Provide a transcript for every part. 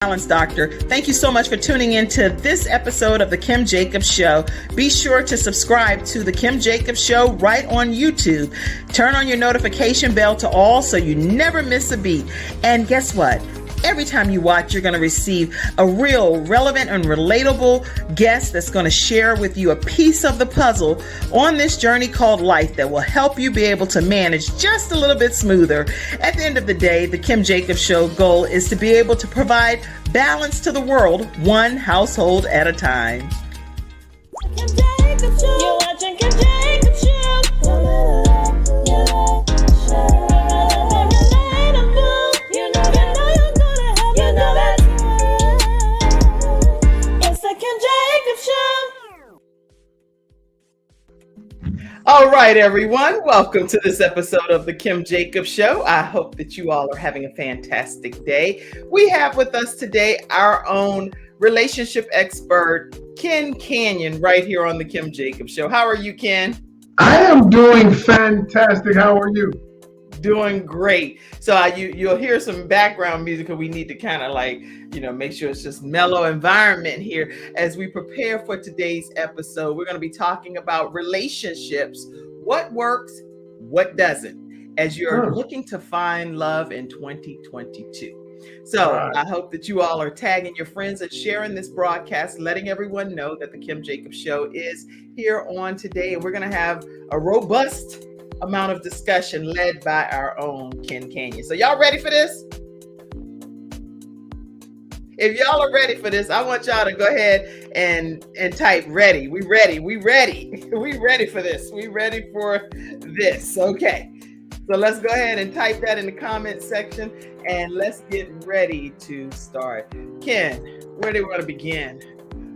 Balance Doctor. Thank you so much for tuning in to this episode of The Kim Jacobs Show. Be sure to subscribe to The Kim Jacobs Show right on YouTube. Turn on your notification bell to all so you never miss a beat. And guess what? Every time you watch, you're going to receive a real relevant and relatable guest that's going to share with you a piece of the puzzle on this journey called life that will help you be able to manage just a little bit smoother. At the end of the day, the Kim Jacobs Show goal is to be able to provide balance to the world, one household at a time. Kim Jacobs Show. You're watching Kim Jacobs Show. All right, everyone. Welcome to this episode of The Kim Jacobs Show. I hope that you all are having a fantastic day. We have with us today our own relationship expert, Ken Canyon, right here on The Kim Jacobs Show. How are you, Ken? I am doing fantastic. How are you? Doing great. So you'll hear some background music because we need to kind of make sure it's just mellow environment here as we prepare for today's episode. We're going to be talking about relationships, what works, what doesn't, as you're looking to find love in 2022. So I hope that you all are tagging your friends and sharing this broadcast, letting everyone know that the Kim Jacobs Show is here on today. And we're going to have a robust amount of discussion led by our own Ken Canyon. So y'all ready for this? If y'all are ready for this, I want y'all to go ahead and type ready. We ready. We ready. We ready for this. We ready for this. Okay. So let's go ahead and type that in the comment section and let's get ready to start. Ken, where do we want to begin?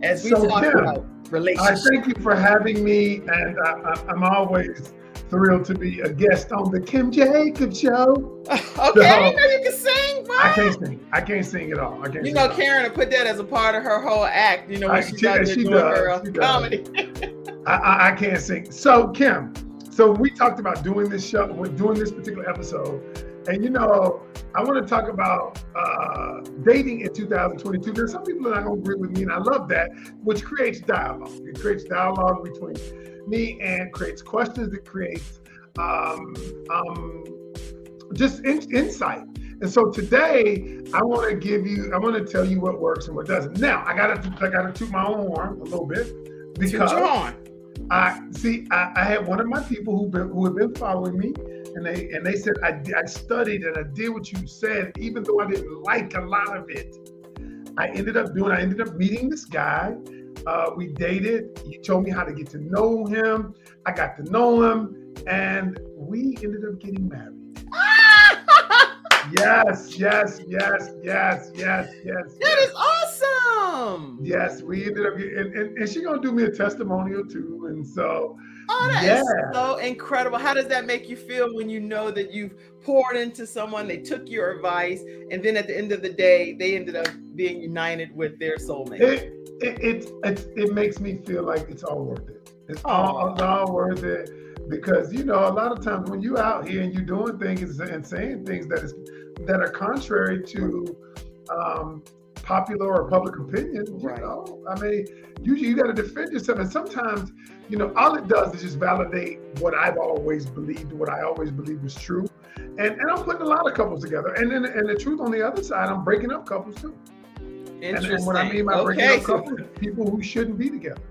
As we talk about relationships. I thank you for having me, and I'm always thrilled to be a guest on the Kim Jacobs Show. Okay, I didn't know you could sing, bro. I can't sing at all. Karen put that as a part of her whole act. You know, when she's out there doing her comedy. I can't sing. So Kim, we talked about doing this show, doing this particular episode, and I want to talk about dating in 2022. There's some people that are not going to agree with me, and I love that, which creates dialogue. It creates dialogue between me and creates questions that creates just insight. And so today I want to tell you what works and what doesn't. Now I gotta toot my own horn a little bit because I had one of my people who have been following me, and they said I studied and I did what you said, even though I didn't like a lot of it. I ended up meeting this guy. We dated. He told me how to get to know him. I got to know him, and we ended up getting married. Yes. That is awesome. Yes, we ended up getting, and she's gonna do me a testimonial too, and so. Oh, that is so incredible. How does that make you feel when you know that you've poured into someone, they took your advice, and then at the end of the day, they ended up being united with their soulmate? It makes me feel like it's all worth it. It's all worth it, because a lot of times when you're out here and you're doing things and saying things that are contrary to popular or public opinion, you got to defend yourself. And sometimes, all it does is just validate what I've always believed, what I always believed was true. And I'm putting a lot of couples together. And then the truth on the other side, I'm breaking up couples too. And what I mean by breaking up couples, people who shouldn't be together.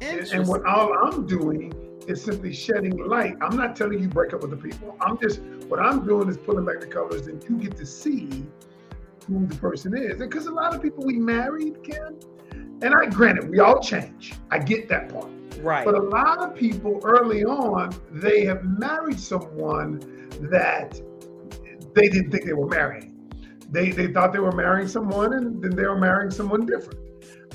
And what all I'm doing is simply shedding light. I'm not telling you break up with the people. What I'm doing is pulling back the covers, and you get to see who the person is. And because a lot of people we married, Kim, and granted, we all change. I get that part. Right. But a lot of people early on, they have married someone that they didn't think they were marrying. They thought they were marrying someone, and then they were marrying someone different.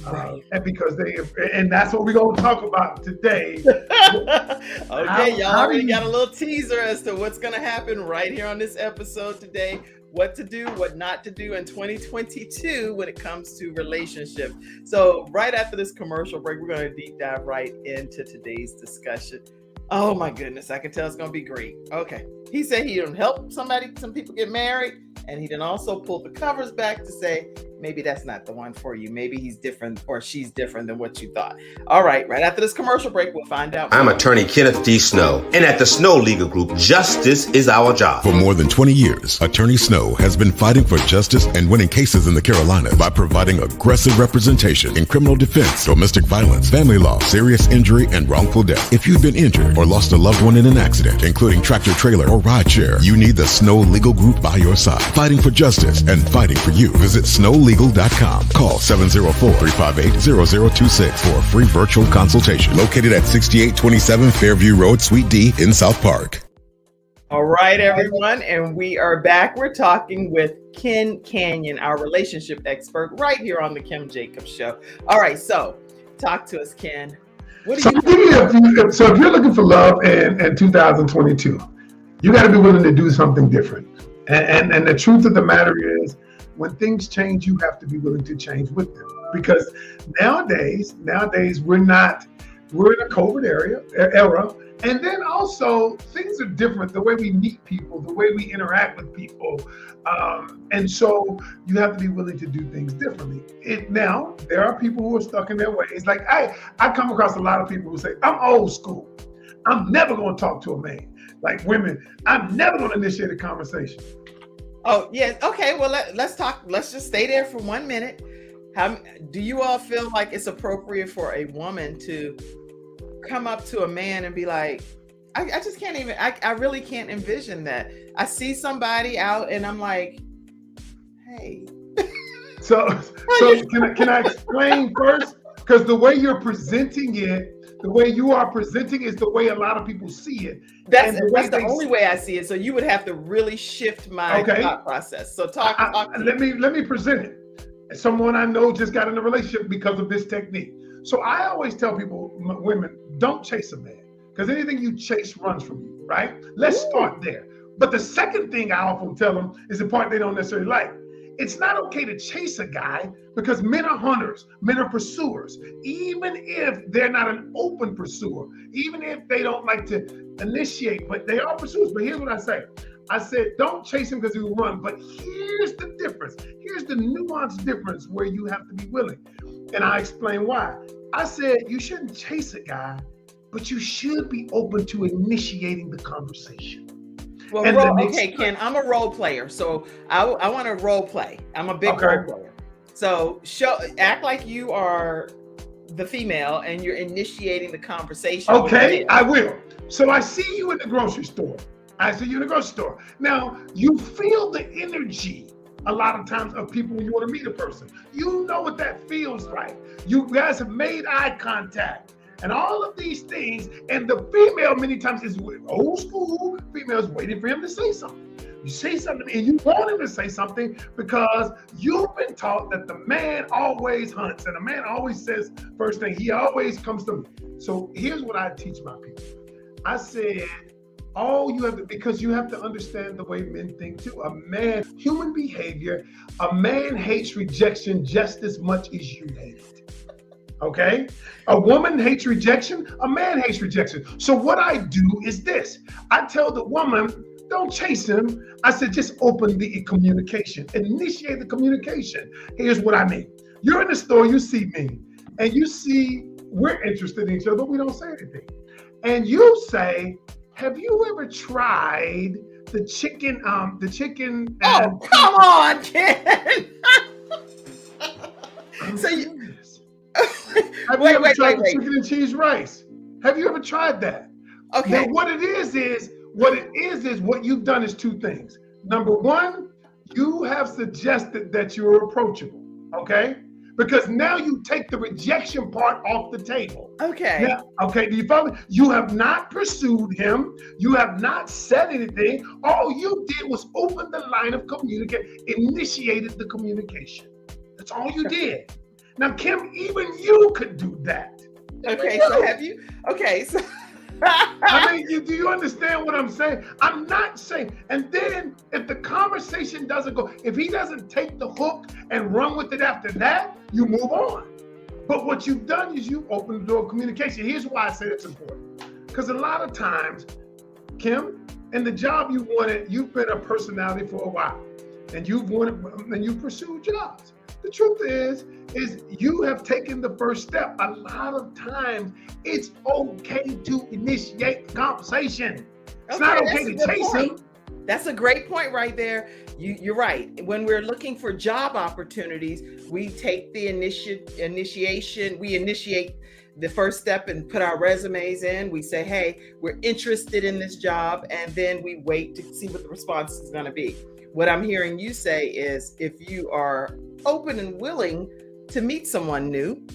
Right. And that's what we're going to talk about today. Okay, y'all already got a little teaser as to what's going to happen right here on this episode today. What to do, what not to do in 2022 when it comes to relationships. So right after this commercial break, we're going to deep dive right into today's discussion. Oh my goodness, I can tell it's going to be great. Okay. He said he done help some people get married, and he done also pulled the covers back to say, maybe that's not the one for you. Maybe he's different or she's different than what you thought. All right, right after this commercial break, we'll find out. I'm attorney Kenneth D. Snow, and at the Snow Legal Group, justice is our job. For more than 20 years, Attorney Snow has been fighting for justice and winning cases in the Carolinas by providing aggressive representation in criminal defense, domestic violence, family law, serious injury, and wrongful death. If you've been injured or lost a loved one in an accident, including tractor trailer or ride share, you need the Snow Legal Group by your side, fighting for justice and fighting for you. Visit snowlegal.com. Call 704-358-0026 for a free virtual consultation. Located at 6827 Fairview Road, Suite D in South Park. All right, everyone, and we are back. We're talking with Ken Canyon, our relationship expert, right here on the Kim Jacobs Show. All right, so talk to us, Ken. What do you? So if you're looking for love in 2022, you got to be willing to do something different. And the truth of the matter is, when things change, you have to be willing to change with them. Because nowadays we're in a COVID era. And then also things are different, the way we meet people, the way we interact with people. And so you have to be willing to do things differently. Now, there are people who are stuck in their ways. Like I come across a lot of people who say, I'm old school. I'm never going to talk to a man. Like women, I'm never going to initiate a conversation. Oh, yeah. Okay. Well, let's talk. Let's just stay there for 1 minute. How do you all feel like it's appropriate for a woman to come up to a man and be like, I just can't even, I really can't envision that. I see somebody out and I'm like, hey. So can I explain first? Because the way you're presenting it, the way you are presenting is the way a lot of people see it. That's the only way I see it. So you would have to really shift my thought process. So let me present it. Someone I know just got in a relationship because of this technique. So I always tell people, women, don't chase a man, because anything you chase runs from you, right? Let's start there. But the second thing I often tell them is the part they don't necessarily like. It's not okay to chase a guy, because men are hunters, men are pursuers. Even if they're not an open pursuer, even if they don't like to initiate, but they are pursuers. But here's what I say. I said, don't chase him because he will run. But here's the difference. Here's the nuanced difference where you have to be willing. And I explain why. I said, you shouldn't chase a guy, but you should be open to initiating the conversation. Well, okay, Ken, I'm a role player, so I want to role play. I'm a big role player. So act like you are the female and you're initiating the conversation. Okay, I will. So I see you in the grocery store. Now, you feel the energy a lot of times of people when you want to meet a person. You know what that feels like. You guys have made eye contact and all of these things. And the female many times is old school females waiting for him to say something. You say something and you want him to say something because you've been taught that the man always hunts and the man always says first thing. He always comes to me. So here's what I teach my people. I said, because you have to understand the way men think too. Human behavior, a man hates rejection just as much as you hate it. Okay? A woman hates rejection, a man hates rejection. So what I do is this. I tell the woman, don't chase him. I said, just open the communication, initiate the communication. Here's what I mean. You're in the store, you see me, and you see we're interested in each other, but we don't say anything. And you say, have you ever tried the chicken? Oh, come on, Ken. So have you ever tried the chicken and cheese rice? Have you ever tried that? Okay. Now, what it is what you've done is two things. Number one, you have suggested that you're approachable. Okay. Because now you take the rejection part off the table. Okay. Now, okay, do you follow me? You have not pursued him. You have not said anything. All you did was open the line of communication, initiated the communication. That's all you did. Now, Kim, even you could do that. Okay, so have you? Okay, so. I mean, do you understand what I'm saying? I'm not saying, and then if the conversation doesn't go, if he doesn't take the hook and run with it after that, you move on. But what you've done is you've opened the door of communication. Here's why I say it's important. Because a lot of times, Kim, in the job you wanted, you've been a personality for a while, and you've pursued jobs. The truth is you have taken the first step. A lot of times it's okay to initiate the conversation. It's not okay to chase them. That's a great point right there. You're right. When we're looking for job opportunities, we take the initiation. We initiate the first step and put our resumes in. We say, hey, we're interested in this job. And then we wait to see what the response is going to be. What I'm hearing you say is if you are open and willing to meet someone new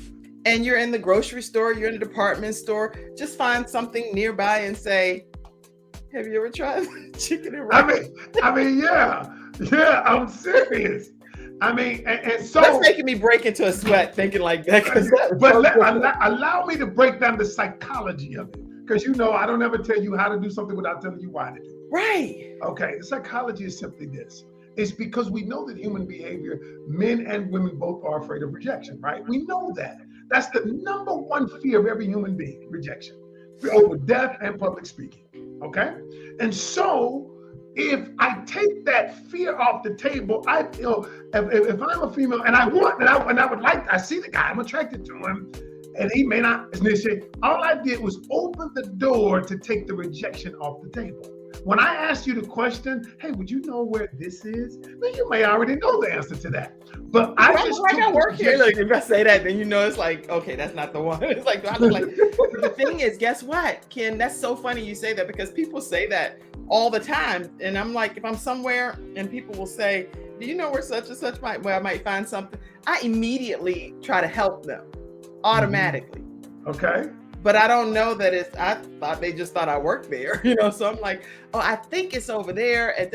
and you're in the grocery store, you're in a department store, just find something nearby and say, have you ever tried chicken and rice? I mean, yeah, I'm serious. I mean, and so that's making me break into a sweat thinking like that. Allow me to break down the psychology of it, because I don't ever tell you how to do something without telling you why to do it. Right. Okay. The psychology is simply this: it's because we know that human behavior, men and women both are afraid of rejection. Right? We know that. That's the number one fear of every human being: rejection, over death and public speaking. Okay, and so if I take that fear off the table, I feel if I'm a female and I would like, I see the guy, I'm attracted to him, and he may not initiate. All I did was open the door to take the rejection off the table. When I asked you the question, hey, would you know where this is? Then you may already know the answer to that. But I don't work here. Look, if I say that, then it's like, okay, that's not the one. It's like, I look like. The thing is, guess what, Ken? That's so funny you say that, because people say that all the time, and I'm like, if I'm somewhere and people will say, do you know where such and such where I might find something? I immediately try to help them automatically. Okay. But I don't know that I thought they just thought I worked there, so I'm like, oh, I think it's over there. And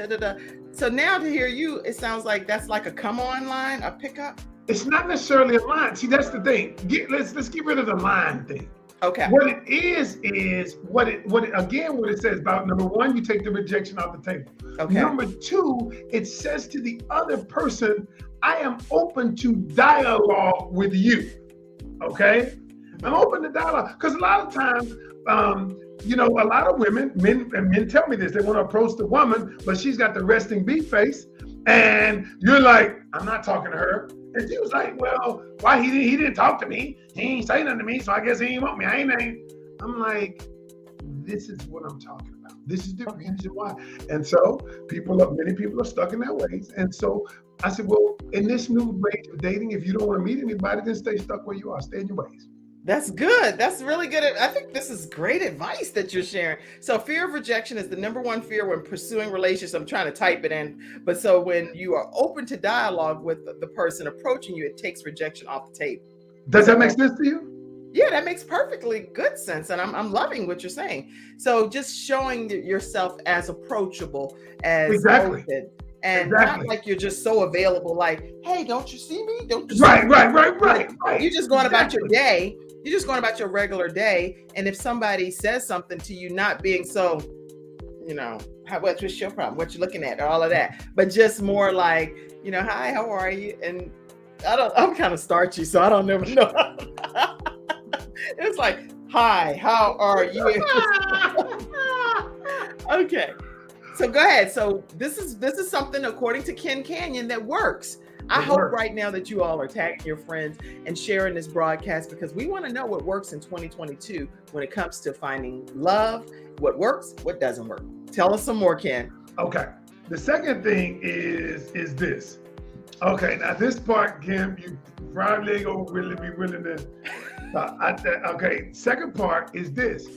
So now to hear you, it sounds like that's like a come on line, a pickup. It's not necessarily a line. See, that's the thing. Let's get rid of the line thing. Okay. What it is what it says about, number one, you take the rejection off the table. Okay. Number two, it says to the other person, I am open to dialogue with you. Okay. I'm open to dialogue, because a lot of times, a lot of men tell me this. They want to approach the woman, but she's got the resting bee face, and you're like, I'm not talking to her. And she was like, well, why he didn't talk to me? He ain't say nothing to me, so I guess he ain't want me. I'm like, this is what I'm talking about. This is the reason why. And so many people are stuck in their ways. And so I said, well, in this new rate of dating, if you don't want to meet anybody, then stay stuck where you are. Stay in your ways. That's good. That's really good. I think this is great advice that you're sharing. So fear of rejection is the number one fear when pursuing relationships. I'm trying to type it in. But so when you are open to dialogue with the person approaching you, it takes rejection off the table. Does that make sense to you? Yeah, that makes perfectly good sense. And I'm loving what you're saying. So just showing yourself as approachable, as exactly. open. And not like you're just so available, like, hey, don't you see me? Don't you see right, me? Right. You're just going about your day. You're just going about your regular day. And if somebody says something to you, not being so, what's your problem? What you looking at? All of that. But just more like, hi, how are you? And I'm kind of starchy, so I don't never know. It's like, hi, how are you? Okay. So go ahead. So this is something, according to Ken Canyon, that works. I hope right now that you all are tagging your friends and sharing this broadcast, because we want to know what works in 2022 when it comes to finding love, what works, what doesn't work. Tell us some more, Ken. Okay. The second thing is this. Okay. Now this part, Kim, you probably ain't gonna really be willing to. Okay. Second part is this.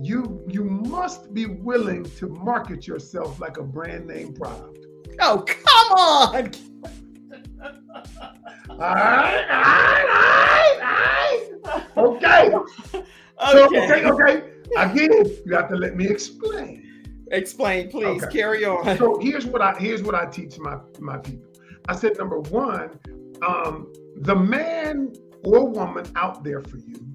You must be willing to market yourself like a brand name product. Oh, come on. All right. Okay. Okay. Again, you have to let me explain. Explain, please. Okay. Carry on. So here's what I teach my people. I said, number one, the man or woman out there for you,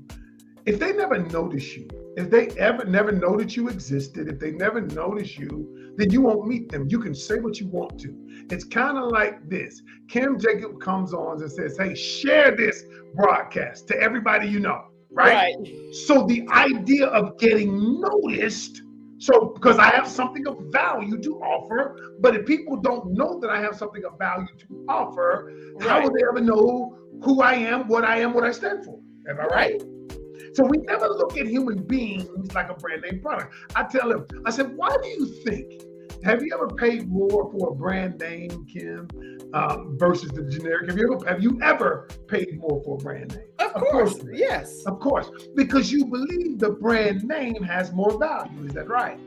if they never notice you, if they never know that you existed, if they never notice you, then you won't meet them. You can say what you want to. It's kind of like this. Kim Jacob comes on and says, hey, share this broadcast to everybody you know, right? So the idea of getting noticed So, because I have something of value to offer, but if people don't know that I have something of value to offer, how will they ever know who I am, what I stand for? Am I right? So we never look at human beings like a brand name product. I tell them, I said, why do you think? Have you ever paid more for a brand name, Kim, versus the generic? Have you ever paid more for a brand name? Of course, yes. Of course, because you believe the brand name has more value. Is that right?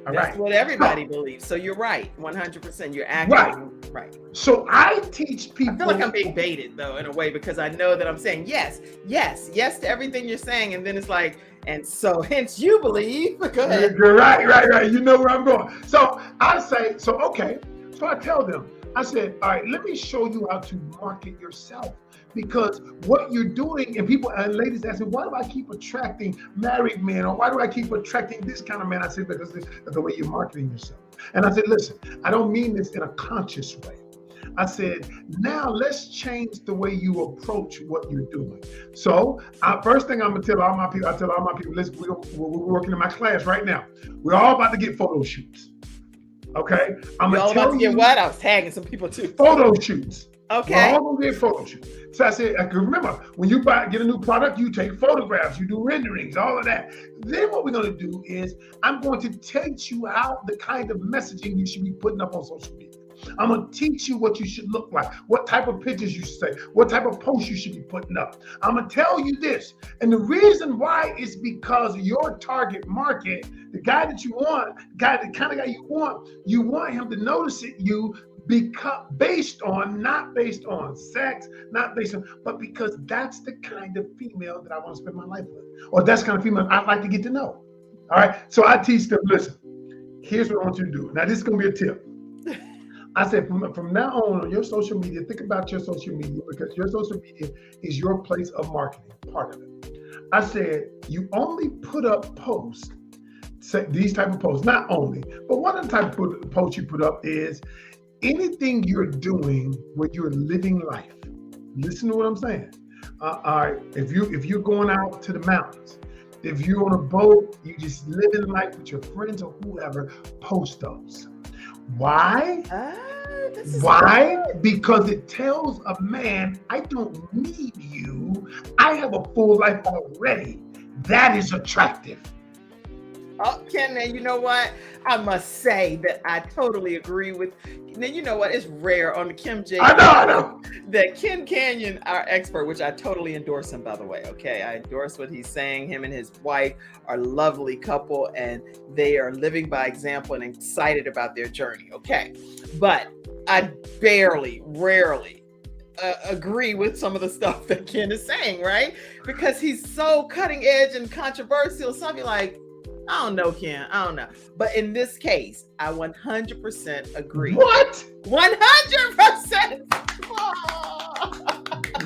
All That's right. what everybody believes. So you're right, 100%. You're accurate. Right. So I teach people. I feel like I'm being baited though, in a way, because I know that I'm saying yes to everything you're saying, and then it's like, and so hence you believe. Go ahead. Right. You know where I'm going. So I say, okay. So I tell them, I said, all right, let me show you how to market yourself. Because what you're doing, and people and ladies ask me, why do I keep attracting married men, or why do I keep attracting this kind of man? I said, because it's the way you're marketing yourself. And I said, listen, I don't mean this in a conscious way. I said, now let's change the way you approach what you're doing. So first thing I'm gonna tell all my people, listen, we're working in my class right now. We're all about to get photo shoots. Okay? I'm all about to get what? I was tagging some people too. Photo shoots. Okay. We're all gonna get photo shoots. So I said, I can remember when you get a new product, you take photographs, you do renderings, all of that. Then what we're gonna do is I'm going to teach you how the kind of messaging you should be putting up on social media. I'm gonna teach you what you should look like, what type of pictures you should say, what type of posts you should be putting up. I'm gonna tell you this, and the reason why is because your target market, the guy that you want, the kind of guy you want him to notice it, not based on sex, but because that's the kind of female that I want to spend my life with, or that's the kind of female I'd like to get to know. All right, so I teach them, listen, here's what I want you to do. Now this is gonna be a tip. I said, from now on your social media, think about your social media, because your social media is your place of marketing, part of it. I said, you only put up posts, these type of posts, not only, but one of the type of posts you put up is anything you're doing where you're living life. Listen to what I'm saying. All right, if you're going out to the mountains, if you're on a boat, you just living life with your friends or whoever, post those. Why? Why? Good. Because it tells a man, I don't need you. I have a full life already. That is attractive. Oh, Ken, and you know what? I must say that I totally agree with. Now, you know what? It's rare on the Kim J. I know. That Ken Canyon, our expert, which I totally endorse him, by the way. Okay, I endorse what he's saying. Him and his wife are a lovely couple, and they are living by example and excited about their journey. Okay, but I rarely agree with some of the stuff that Ken is saying, right? Because he's so cutting edge and controversial. Something like, I don't know, Ken. I don't know. But in this case, I 100% agree. What? 100%.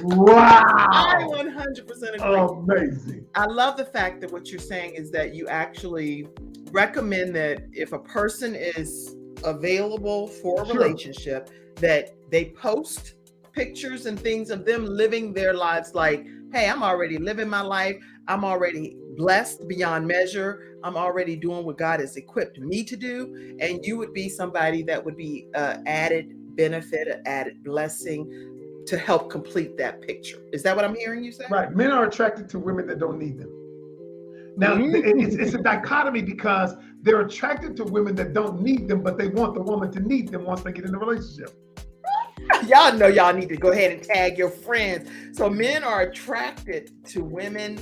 Wow. I 100% agree. Amazing. I love the fact that what you're saying is that you actually recommend that if a person is available for a relationship, that they post pictures and things of them living their lives like, hey, I'm already living my life. I'm already blessed beyond measure. I'm already doing what God has equipped me to do. And you would be somebody that would be added benefit, an added blessing to help complete that picture. Is that what I'm hearing you say? Right. Men are attracted to women that don't need them. Now, it's a dichotomy because they're attracted to women that don't need them, but they want the woman to need them once they get in a relationship. Y'all know y'all need to go ahead and tag your friends. So men are attracted to women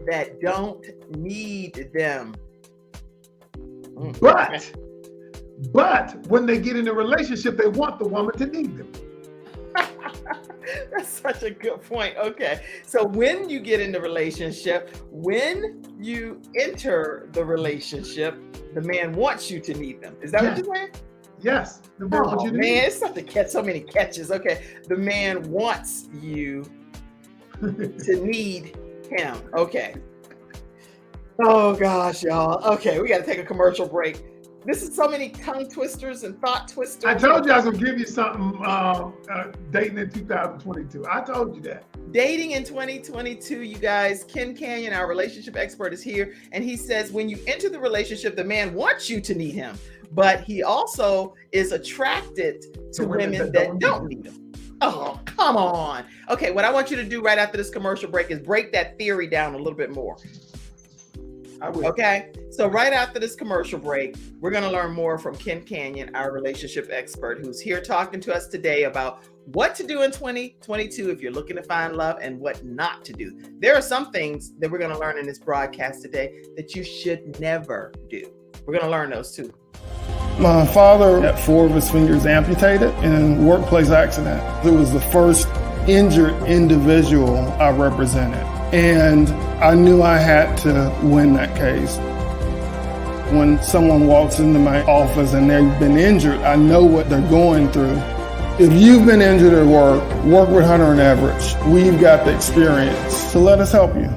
that don't need them. But when they get in a relationship, they want the woman to need them. That's such a good point. Okay. So when you get in the relationship, when you enter the relationship, the man wants you to need them. Is that what you're saying? Yes. The man wants you to need them. It's such a catch, so many catches. Okay. The man wants you to need him. Okay. Oh gosh, y'all. Okay, we got to take a commercial break. This is so many tongue twisters and thought twisters. I told you I was gonna give you something. Dating in 2022. I told you that. Dating in 2022, you guys. Ken Canyon, our relationship expert, is here, and he says when you enter the relationship, the man wants you to need him, but he also is attracted to women that don't need him. Oh, come on. Okay, what I want you to do right after this commercial break is break that theory down a little bit more. I will. Okay, so right after this commercial break, we're going to learn more from Ken Canyon, our relationship expert, who's here talking to us today about what to do in 2022 if you're looking to find love and what not to do. There are some things that we're going to learn in this broadcast today that you should never do. We're going to learn those too. My father had 4 of his fingers amputated in a workplace accident. It was the first injured individual I represented, and I knew I had to win that case. When someone walks into my office and they've been injured, I know what they're going through. If you've been injured at work with Hunter and Everett. We've got the experience, so let us help you.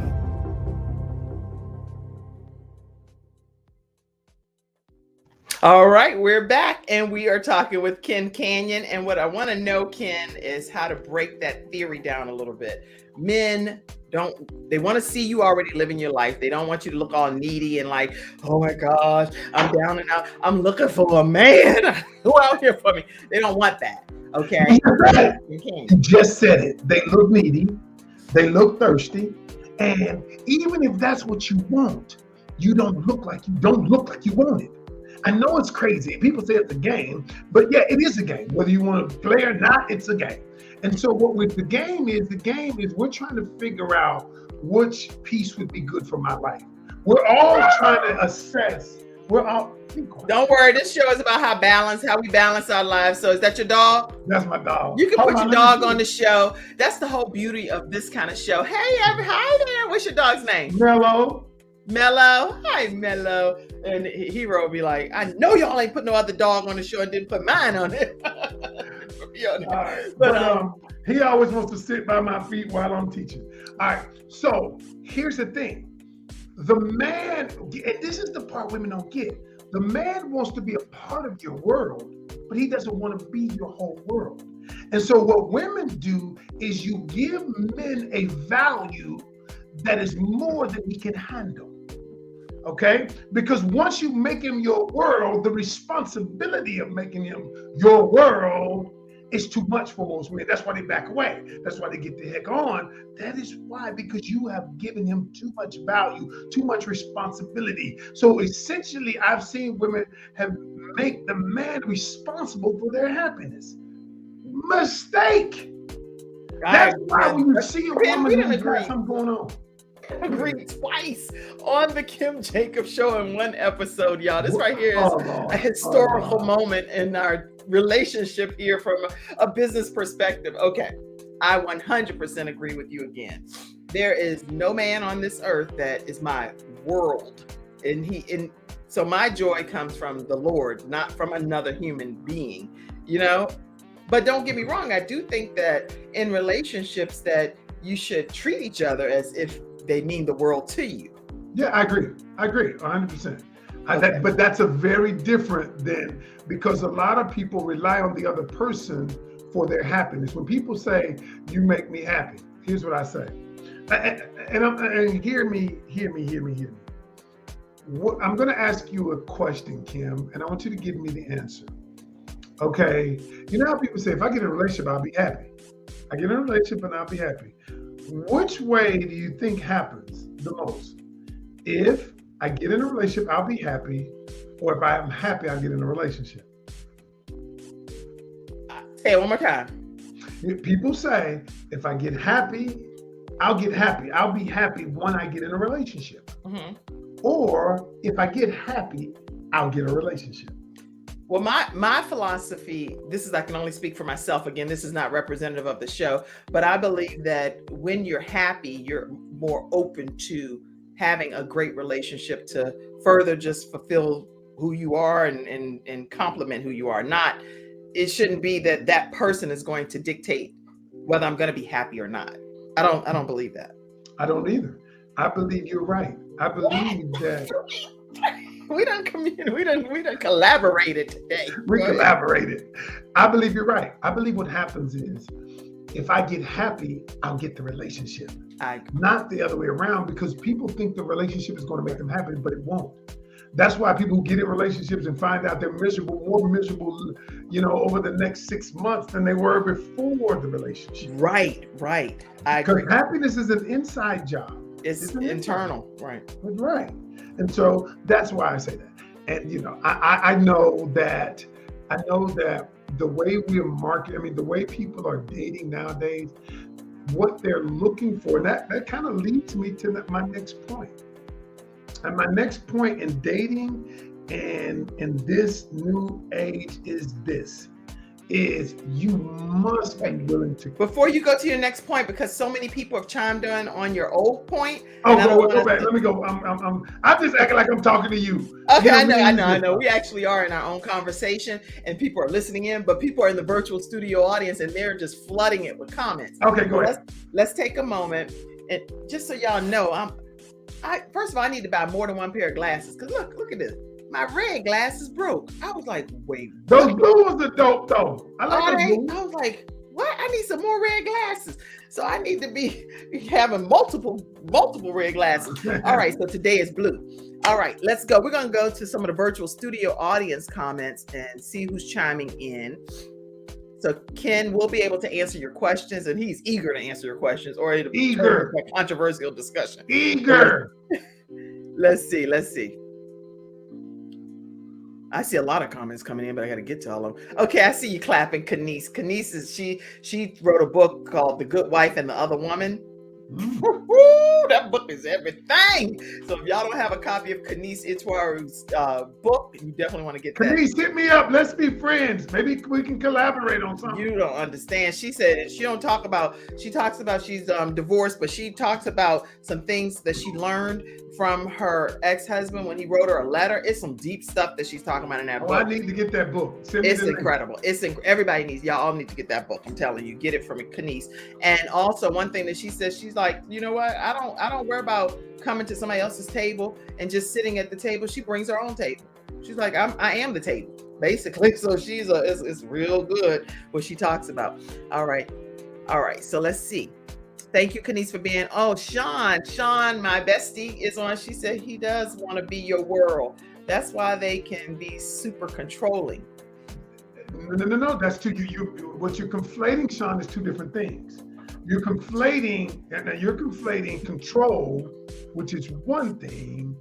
All right, we're back and we are talking with Ken Canyon. And what I want to know, Ken, is how to break that theory down a little bit. Men they want to see you already living your life. They don't want you to look all needy and like, oh my gosh, I'm down and out. I'm looking for a man who out here for me. They don't want that. Okay. You just said it. They look needy. They look thirsty. And even if that's what you want, you don't look like you want it. I know it's crazy. People say it's a game, but yeah, it is a game. Whether you want to play or not, it's a game. And so the game is we're trying to figure out which piece would be good for my life. We're all trying to assess. Don't worry, this show is about how we balance our lives. So is that your dog? That's my dog. You can put your dog on the show. That's the whole beauty of this kind of show. Hey, hi there. What's your dog's name? Mellow. Hi, Mellow. And Hero will be like, I know y'all ain't put no other dog on the show and didn't put mine on it. But he always wants to sit by my feet while I'm teaching. All right, so here's the thing. The man, and this is the part women don't get. The man wants to be a part of your world, but he doesn't want to be your whole world. And so what women do is you give men a value that is more than he can handle. Okay? Because once you make him your world, the responsibility of making him your world is too much for most men. That's why they back away. That's why they get the heck on. That is why, because you have given him too much value, too much responsibility. So essentially, I've seen women make the man responsible for their happiness. Mistake. That's why when you see a woman who's got something going on. Agreed twice on the Kim Jacobs Show in one episode, y'all. This right here is a historical moment in our relationship here from a business perspective. Okay, I 100% agree with you again. There is no man on this earth that is my world, and so my joy comes from the Lord, not from another human being, you know. But don't get me wrong, I do think that in relationships that you should treat each other as if they mean the world to you. Yeah, I agree 100%. Okay. But that's a very different than, because a lot of people rely on the other person for their happiness. When people say, you make me happy, here's what I say. And hear me. I'm going to ask you a question, Kim, and I want you to give me the answer. Okay. You know how people say, if I get in a relationship, I'll be happy. I get in a relationship and I'll be happy. Which way do you think happens the most? If I get in a relationship, I'll be happy, or if I'm happy, I'll get in a relationship. Say it one more time. People say, if I get happy, I'll get happy. I'll be happy when I get in a relationship. Mm-hmm. Or if I get happy, I'll get a relationship. Well, my philosophy, I can only speak for myself. Again, this is not representative of the show, but I believe that when you're happy, you're more open to having a great relationship to further just fulfill who you are and complement who you are. It shouldn't be that person is going to dictate whether I'm going to be happy or not. I don't believe that. I don't either. I believe you're right. I believe that. We done collaborated today. We Go ahead. collaborated. I believe you're right. I believe what happens is if I get happy, I'll get the relationship. Not the other way around, because people think the relationship is going to make them happy, but it won't. That's why people who get in relationships and find out they're miserable, more miserable, over the next 6 months than they were before the relationship. Right. I agree. Because happiness is an inside job. It's internal, right? Right. And so that's why I say that. And I know that the way we're marketing, the way people are dating nowadays, what they're looking for, and that kind of leads me to my next point. And my next point in dating and in this new age is you must be willing to. Before you go to your next point, because so many people have chimed in on your old point. Oh, go back. Let me go. I'm just acting like I'm talking to you. Okay, I know. We actually are in our own conversation, and people are listening in, but people are in the virtual studio audience, and they're just flooding it with comments. Okay, go ahead. Let's take a moment, and just so y'all know, first of all, I need to buy more than one pair of glasses, because look at this. My red glasses broke. I was like, wait. Those blue ones are dope, though. I was like, what? I need some more red glasses. So I need to be having multiple red glasses. All right, so today is blue. All right, let's go. We're going to go to some of the virtual studio audience comments and see who's chiming in. So Ken will be able to answer your questions, and he's eager to answer your questions, or it'll be a controversial discussion. Eager. Let's see. I see a lot of comments coming in, but I got to get to all of them. Okay, I see you clapping, Kanice. Kanice is she wrote a book called The Good Wife and the Other Woman. Woo, that book is everything. So if y'all don't have a copy of Kanice Itwaru's book, you definitely want to get that. Kanice, hit me up. Let's be friends. Maybe we can collaborate on something. You don't understand. She said she talks about she's divorced, but she talks about some things that she learned from her ex-husband when he wrote her a letter. It's some deep stuff that she's talking about in that book. I need to get that book. It's incredible. Everybody needs, y'all all need to get that book. I'm telling you, get it from Kanice. And also one thing that she says, she's like, you know what? I don't worry about coming to somebody else's table and just sitting at the table. She brings her own table. She's like, I am the table, basically. So it's real good what she talks about. All right. So let's see. Thank you, Kanice, for being. Oh, Sean, my bestie, is on. She said he does want to be your world. That's why they can be super controlling. No. That's too. What you're conflating, Sean, is two different things. You're conflating control, which is one thing,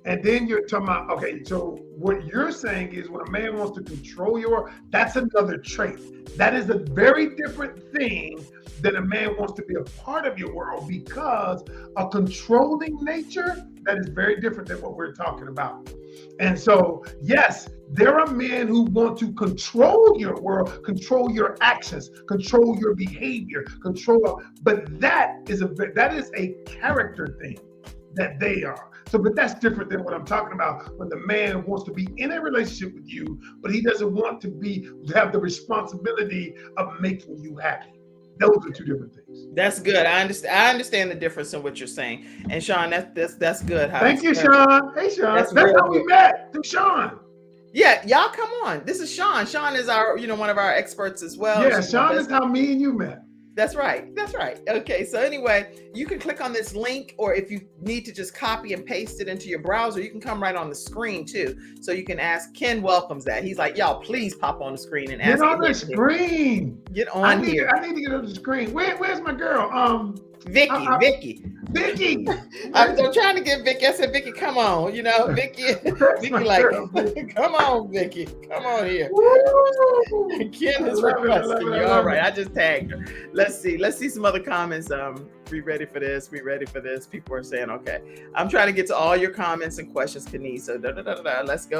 and then you're talking about, okay, so what you're saying is when a man wants to control your, that's another trait. That is a very different thing than a man wants to be a part of your world, because a controlling nature, that is very different than what we're talking about. And so, yes, there are men who want to control your world, control your actions, control your behavior, but that is a character thing that they are. So, but that's different than what I'm talking about when the man wants to be in a relationship with you, but he doesn't want to have the responsibility of making you happy. Those are two different things. That's good. I understand the difference in what you're saying. And Sean, that's good. Thank you, Sean. Hey, Sean. That's how we met, through Sean. Yeah, y'all come on. This is Sean. Sean is our, one of our experts as well. Yeah, Sean is how me and you met. That's right. Okay, so anyway, you can click on this link, or if you need to just copy and paste it into your browser, you can come right on the screen too. So you can ask. Ken welcomes that. He's like, y'all, please pop on the screen and ask. Get on the screen. Get on here. I need to get on the screen. Where's my girl? Vicky. I'm trying to get Vicky. I said, Vicky, come on. Vicky like, come on, Vicky. Come on here. Ken is requesting you. All right, I just tagged her. Let's see some other comments. Be ready for this. People are saying, okay. I'm trying to get to all your comments and questions, Kanice. So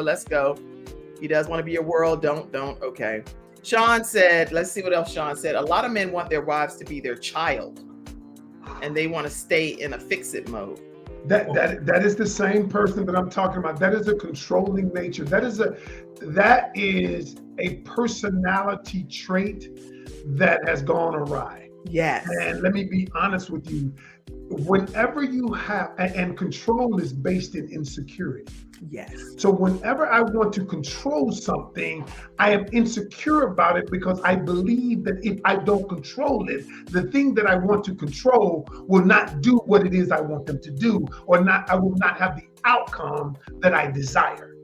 let's go. He does want to be your world. Don't. Okay. Sean said, let's see what else Sean said. A lot of men want their wives to be their child, and they want to stay in a fix-it mode. That is the same person that I'm talking about. That is a controlling nature. That is a personality trait that has gone awry. Yes. And let me be honest with you. Whenever you have, and control is based in insecurity. Yes. So whenever I want to control something, I am insecure about it because I believe that if I don't control it, the thing that I want to control will not do what it is I want them to do, or I will not have the outcome that I desire.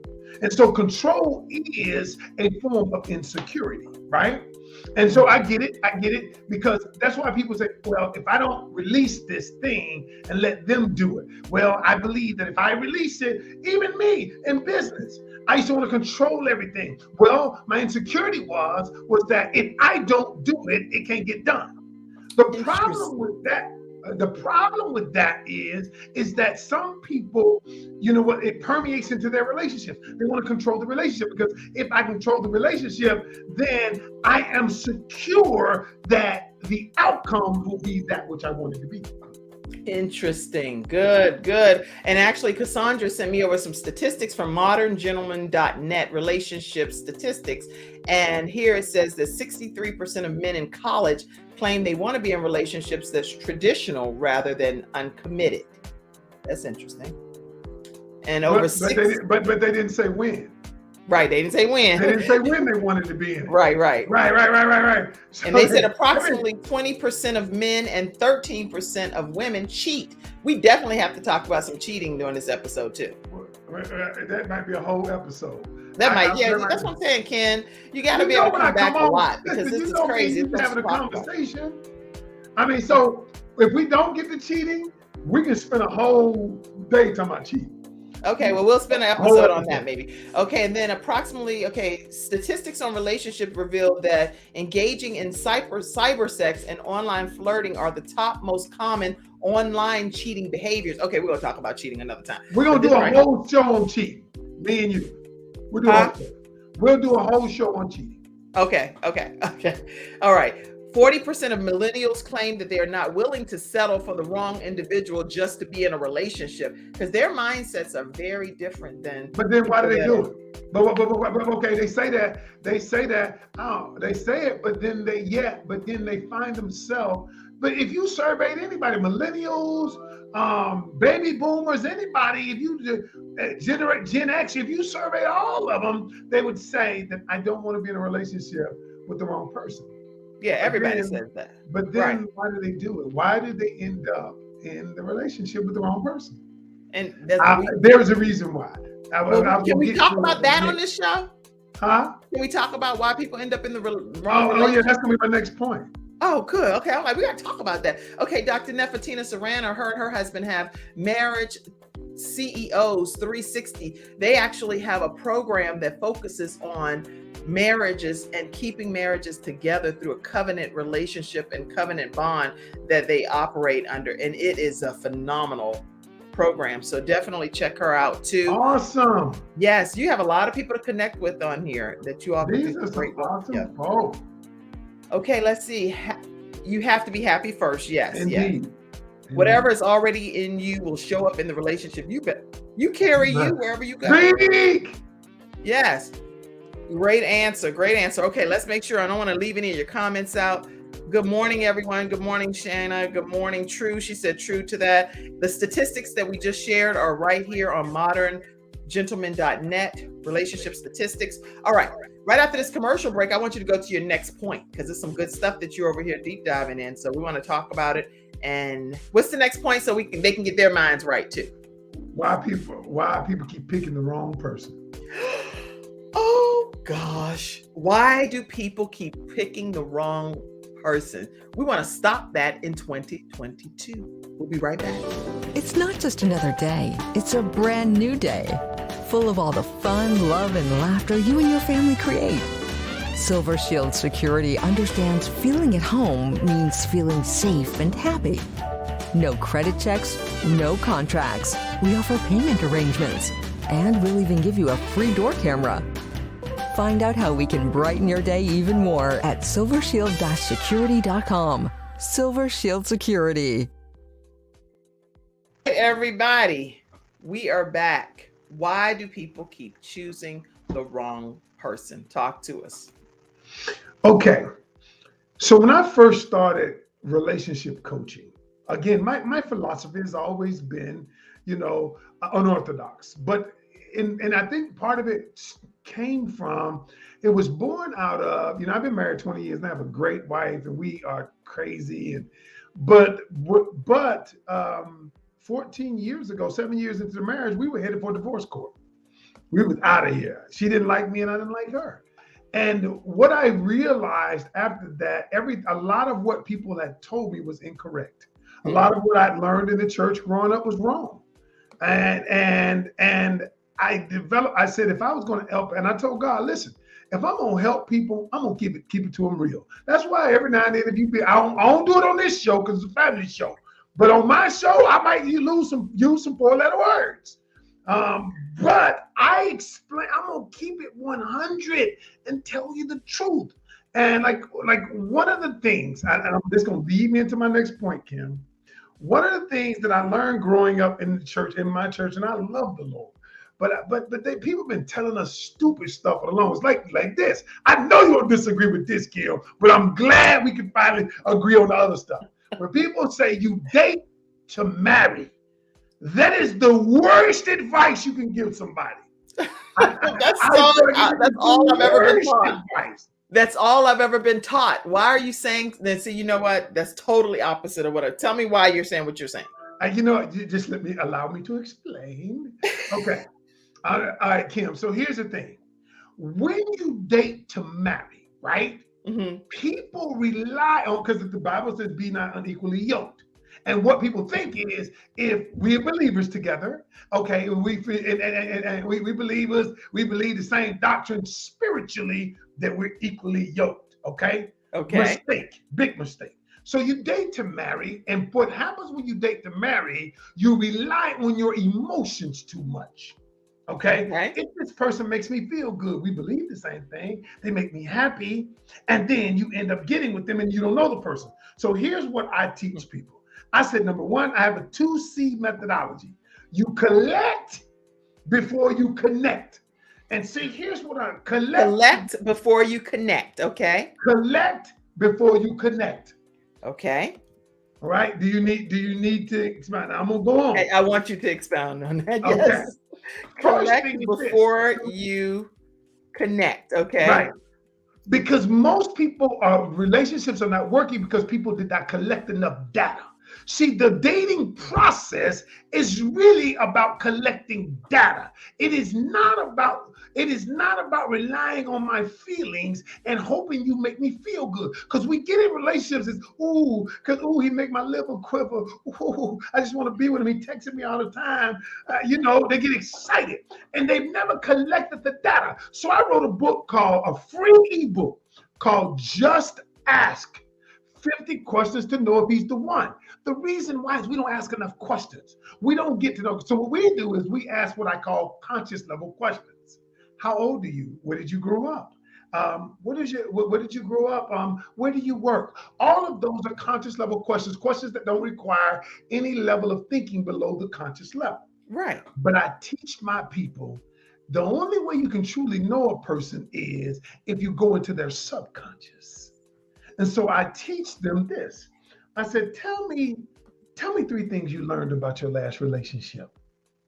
And so control is a form of insecurity, right? And so I get it, because that's why people say, well, if I don't release this thing and let them do it, well, I believe that if I release it, even me in business, I used to want to control everything. Well, my insecurity was that if I don't do it, it can't get done. The problem with that is that some people, you know what, it permeates into their relationships. They want to control the relationship, because if I control the relationship, then I am secure that the outcome will be that which I want it to be. Interesting. Good. And actually, Cassandra sent me over some statistics from moderngentleman.net, relationship statistics. And here it says that 63% of men in college claim they want to be in relationships that's traditional rather than uncommitted. That's interesting. And over but they didn't say when. Right, they didn't say when. They didn't say when they wanted to be in it. Right. So and they said approximately 20% of men and 13% of women cheat. We definitely have to talk about some cheating during this episode too. That might be a whole episode. That's what I'm saying, Ken. You got to be able to come back a lot, because this is crazy. We're having a conversation. I mean, so if we don't get to cheating, we can spend a whole day talking about cheating. Okay, well, we'll spend an episode on that maybe. Okay, and then statistics on relationships reveal that engaging in cyber sex and online flirting are the top most common online cheating behaviors. Okay, we're going to talk about cheating another time. We're going to do a whole show on cheating, me and you. We'll do a whole show on cheating. Okay. All right. 40% of millennials claim that they are not willing to settle for the wrong individual just to be in a relationship, because their mindsets are very different than. But then why do they do it? But okay, they say it, but then they find themselves. But if you surveyed anybody, millennials, baby boomers, anybody, if you generate Gen X, if you survey all of them, they would say that I don't want to be in a relationship with the wrong person. Yeah, everybody says that. But then why do they do it? Why did they end up in the relationship with the wrong person? And there's a reason why. Can we talk about that on this show? Huh? Can we talk about why people end up in the wrong relationship? Oh yeah, that's gonna be my next point. Oh, good. Okay, I'm like, we got to talk about that. Okay, Dr. Nefertina Serrano, her and her husband have Marriage CEOs 360. They actually have a program that focuses on marriages and keeping marriages together through a covenant relationship and covenant bond that they operate under. And it is a phenomenal program. So definitely check her out too. Awesome. Yes, you have a lot of people to connect with on here that you all can These do are great some awesome work. folks. Okay, let's see. You have to be happy first. Yes. Indeed. Yes. Whatever is already in you will show up in the relationship. You carry you wherever you go. Speak. Yes. Great answer. Okay, let's make sure I don't want to leave any of your comments out. Good morning, everyone. Good morning, Shanna. Good morning, True. She said true to that. The statistics that we just shared are right here on moderngentleman.net, relationship statistics. All right. Right after this commercial break, I want you to go to your next point, because there's some good stuff that you're over here deep diving in. So we want to talk about it. And what's the next point so they can get their minds right too? Why people keep picking the wrong person? Oh gosh. Why do people keep picking the wrong person? We want to stop that in 2022. We'll be right back. It's not just another day. It's a brand new day, full of all the fun, love, and laughter you and your family create. Silver Shield Security understands feeling at home means feeling safe and happy. No credit checks, no contracts. We offer payment arrangements, and we'll even give you a free door camera. Find out how we can brighten your day even more at silvershield-security.com. Silver Shield Security. Hey everybody, we are back. Why do people keep choosing the wrong person? Talk to us. Okay. So when I first started relationship coaching, again, my philosophy has always been, unorthodox. But and I think part of it came from, it was born out of, I've been married 20 years and I have a great wife and we are crazy. But 14 years ago, 7 years into the marriage, we were headed for divorce court. We was out of here. She didn't like me and I didn't like her. And what I realized after that, a lot of what people had told me was incorrect. A lot of what I'd learned in the church growing up was wrong. And I said, if I was going to help, and I told God, listen, if I'm going to help people, I'm going to keep it to them real. That's why every now and then, I don't do it on this show because it's a family show. But on my show, I might use some 4-letter words. But I explain, I'm going to keep it 100 and tell you the truth. And like one of the things, and this is going to lead me into my next point, Kim. One of the things that I learned growing up in the church, in my church, and I love the Lord, but people have been telling us stupid stuff for the longest, like this. I know you don't disagree with this, Kim, but I'm glad we can finally agree on the other stuff. When people say you date to marry, that is the worst advice you can give somebody. That's all I've ever been taught. That's all I've ever been taught. Why are you saying that? See, you know what? That's totally opposite of tell me why you're saying what you're saying. Just allow me to explain. Okay. All right, Kim. So here's the thing. When you date to marry, right? Mm-hmm. People rely on, because the Bible says be not unequally yoked. And what people think is, if we're believers together, okay, we believers, we believe the same doctrine spiritually, that we're equally yoked, okay? Okay. Big mistake. So you date to marry, and what happens when you date to marry, you rely on your emotions too much, okay? If this person makes me feel good, we believe the same thing, they make me happy, and then you end up getting with them and you don't know the person. So here's what I teach people. I said, number one, I have a 2C methodology. You collect before you connect. And see, here's what I collect before you connect. Okay. Collect before you connect. Okay. All right. Do you need to expound? I'm gonna go on. I want you to expound on that. Okay. Yes. Collect before you connect. Okay. Right. Because most people relationships are not working because people did not collect enough data. See, the dating process is really about collecting data. It is not about relying on my feelings and hoping you make me feel good. Because we get in relationships, it's he make my liver quiver. Ooh, I just want to be with him. He texting me all the time. They get excited and they've never collected the data. So I wrote a free ebook called Just Ask 50 Questions to Know If He's the One. The reason why is we don't ask enough questions. We don't get to know. So what we do is we ask what I call conscious level questions. How old are you? Where did you grow up? Where did you grow up? Where do you work? All of those are conscious level questions that don't require any level of thinking below the conscious level. Right. But I teach my people the only way you can truly know a person is if you go into their subconscious. And so I teach them this. I said, tell me 3 things you learned about your last relationship.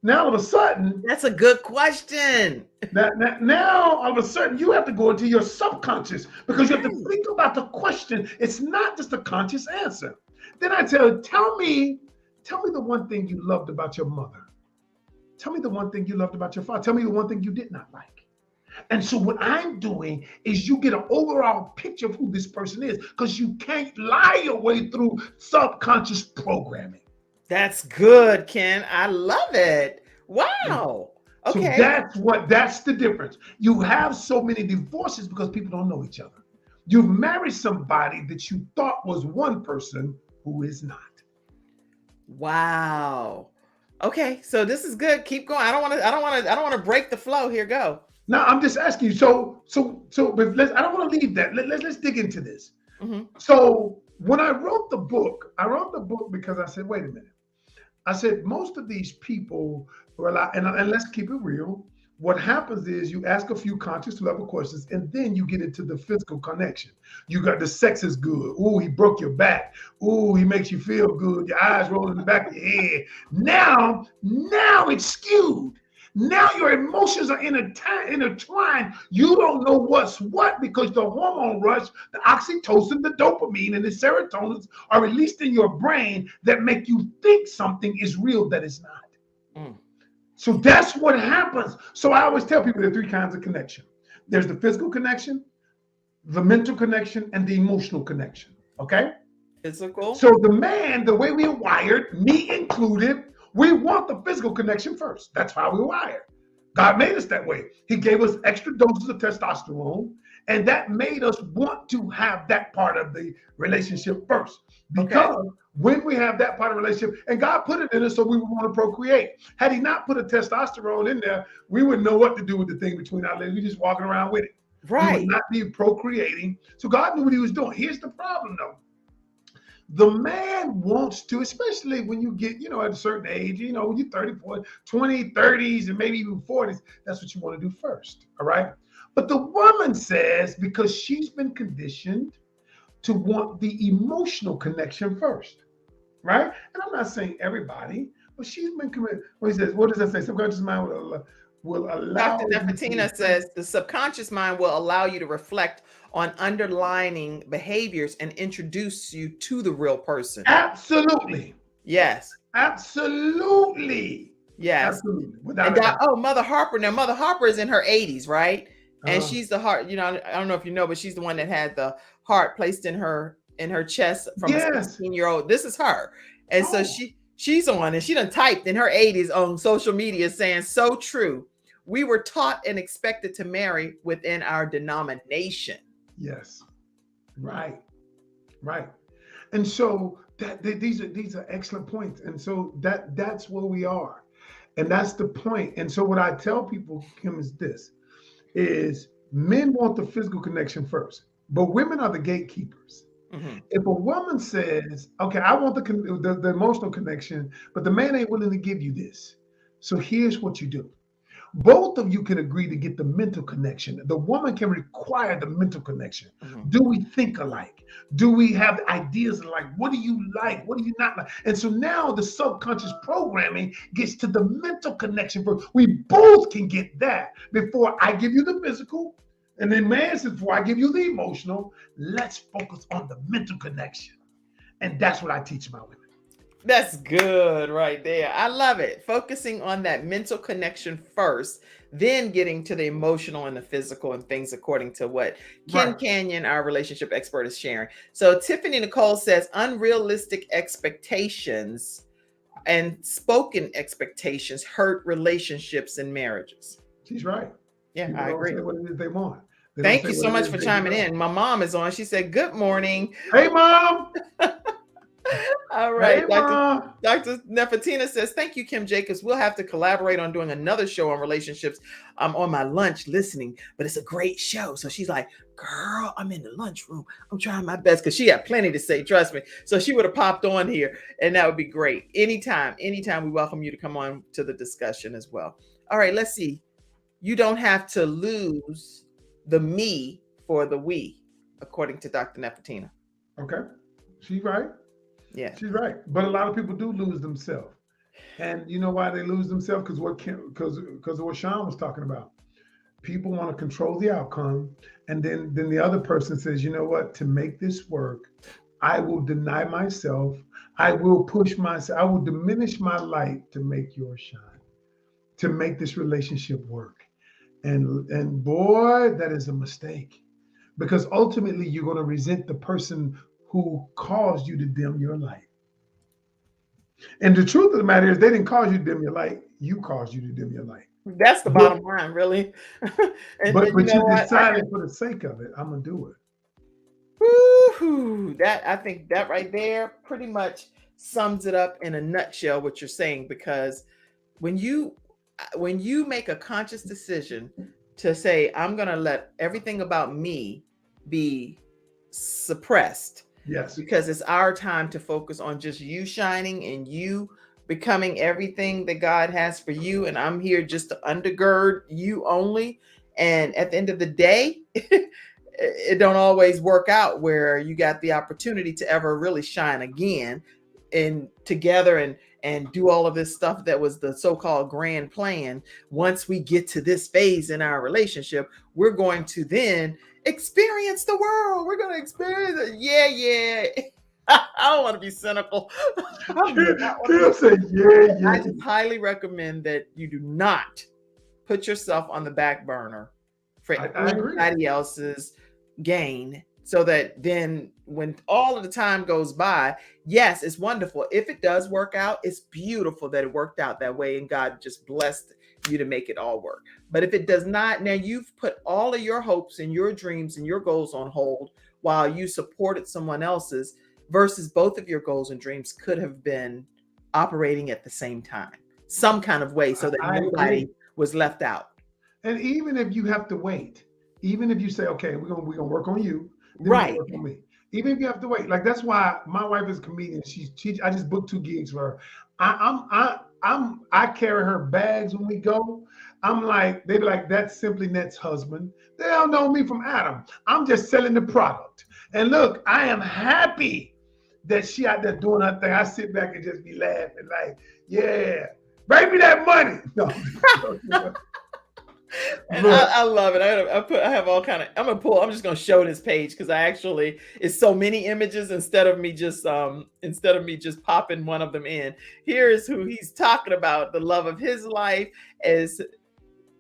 Now, all of a sudden, that's a good question. Now, all of a sudden, you have to go into your subconscious because you have to think about the question. It's not just a conscious answer. Then I tell me the one thing you loved about your mother. Tell me the one thing you loved about your father. Tell me the one thing you did not like. And so what I'm doing is you get an overall picture of who this person is because you can't lie your way through subconscious programming. That's good, Ken. I love it. Wow. Okay. So that's the difference. You have so many divorces because people don't know each other. You've married somebody that you thought was one person who is not. Wow. Okay. So this is good. Keep going. I don't want to break the flow here. Go. No, I'm just asking you. So I don't want to leave that. Let's dig into this. Mm-hmm. So when I wrote the book because I said, wait a minute. I said, most of these people rely, and let's keep it real. What happens is you ask a few conscious level questions, and then you get into the physical connection. You got the sex is good. Ooh, he broke your back. Ooh, he makes you feel good. Your eyes roll in the back of your head. Now it's skewed. Now your emotions are intertwined. You don't know what's what because the hormone rush, the oxytocin, the dopamine, and the serotonin are released in your brain that make you think something is real that is not. So that's what happens. So I always tell people there are three kinds of connection. There's the physical connection, the mental connection, and the emotional connection. Okay? Physical. So the man, the way we're wired, me included, we want the physical connection first. That's how we're wired. God made us that way. He gave us extra doses of testosterone, and that made us want to have that part of the relationship first. Because when we have that part of the relationship, and God put it in us so we would want to procreate. Had he not put a testosterone in there, we wouldn't know what to do with the thing between our legs. We're just walking around with it. Right. We would not be procreating. So God knew what he was doing. Here's the problem, though. The man wants to, especially when you get, at a certain age, when you're 30, 40, 20, 30s, and maybe even 40s, that's what you want to do first, all right? But the woman says, because she's been conditioned to want the emotional connection first, right? And I'm not saying everybody, but she's been committed. What does that say? Subconscious mind will allow. Dr. Nefertina says the subconscious mind will allow you to reflect on underlying behaviors and introduce you to the real person. Absolutely. Yes. Absolutely. Yes. Absolutely. Without a doubt. Mother Harper. Now, Mother Harper is in her 80s, right? And she's the heart. I don't know if you know, but she's the one that had the heart placed in her chest from a 16-year-old. This is her, and so she's on, and she done typed in her 80s on social media saying, "So true. We were taught and expected to marry within our denomination." Yes. Right. And so these are excellent points. And so that's where we are. And that's the point. And so what I tell people, Kim, is this, is men want the physical connection first, but women are the gatekeepers. Mm-hmm. If a woman says, okay, I want the emotional connection, but the man ain't willing to give you this. So here's what you do. Both of you can agree to get the mental connection. The woman can require the mental connection. Mm-hmm. Do we think alike? Do we have ideas alike? What do you like? What do you not like? And so now the subconscious programming gets to the mental connection. We both can get that before I give you the physical. And then man says, before I give you the emotional, let's focus on the mental connection. And that's what I teach my women. That's good right there. I love it. Focusing on that mental connection first, then getting to the emotional and the physical and things according to what Ken Canyon, our relationship expert, is sharing. So Tiffany Nicole says unrealistic expectations and spoken expectations hurt relationships and marriages. She's right. Yeah, people I agree. Say what it is they want. Thank you so much for chiming in. My mom is on. She said, "Good morning." Hey, Mom. All right. Hey, Mom. Dr. Nefertina says, "Thank you, Kim Jacobs. We'll have to collaborate on doing another show on relationships. I'm on my lunch listening, but it's a great show." So she's like, "Girl, I'm in the lunchroom. I'm trying my best," because she had plenty to say, trust me. So she would have popped on here, and that would be great. Anytime, we welcome you to come on to the discussion as well. All right, let's see. You don't have to lose the me for the we, according to Dr. Nefertina. Okay. She's right. Yeah. She's right. But a lot of people do lose themselves. And you know why they lose themselves? Because of what Sean was talking about. People want to control the outcome. And then the other person says, you know what, to make this work, I will deny myself. I will push myself. I will diminish my light to make yours shine, to make this relationship work. And boy, that is a mistake, because ultimately you're going to resent the person who caused you to dim your light. And the truth of the matter is, they didn't cause you to dim your light. You caused you to dim your light. That's the bottom line, really. but you decided for the sake of it, I'm going to do it. Woo-hoo. I think that right there pretty much sums it up in a nutshell, what you're saying, because when you make a conscious decision to say, I'm going to let everything about me be suppressed. Yes. Because it's our time to focus on just you shining and you becoming everything that God has for you. And I'm here just to undergird you only. And at the end of the day, it don't always work out where you got the opportunity to ever really shine again. in together and do all of this stuff that was the so-called grand plan. Once we get to this phase in our relationship, we're going to then experience the world. We're going to experience it. Yeah. I don't want to be cynical. Kim said, yeah. I just highly recommend that you do not put yourself on the back burner for anybody else's gain, so that then when all of the time goes by, yes, it's wonderful. If it does work out, it's beautiful that it worked out that way and God just blessed you to make it all work. But if it does not, now you've put all of your hopes and your dreams and your goals on hold while you supported someone else's, versus both of your goals and dreams could have been operating at the same time, some kind of way, so that nobody was left out. And even if you have to wait, even if you say, okay, we're gonna work on you, then right? Work on me. Even if you have to wait, like that's why my wife is a comedian. I just booked 2 gigs for her. I carry her bags when we go. I'm like, they be like, that's Simply Net's husband. They don't know me from Adam. I'm just selling the product. And look, I am happy that she out there doing her thing. I sit back and just be laughing, like, yeah, bring me that money. No. And I love it. I have all kind of. I'm just gonna show this page because it's so many images instead of me just popping one of them in. Here's who he's talking about. The love of his life is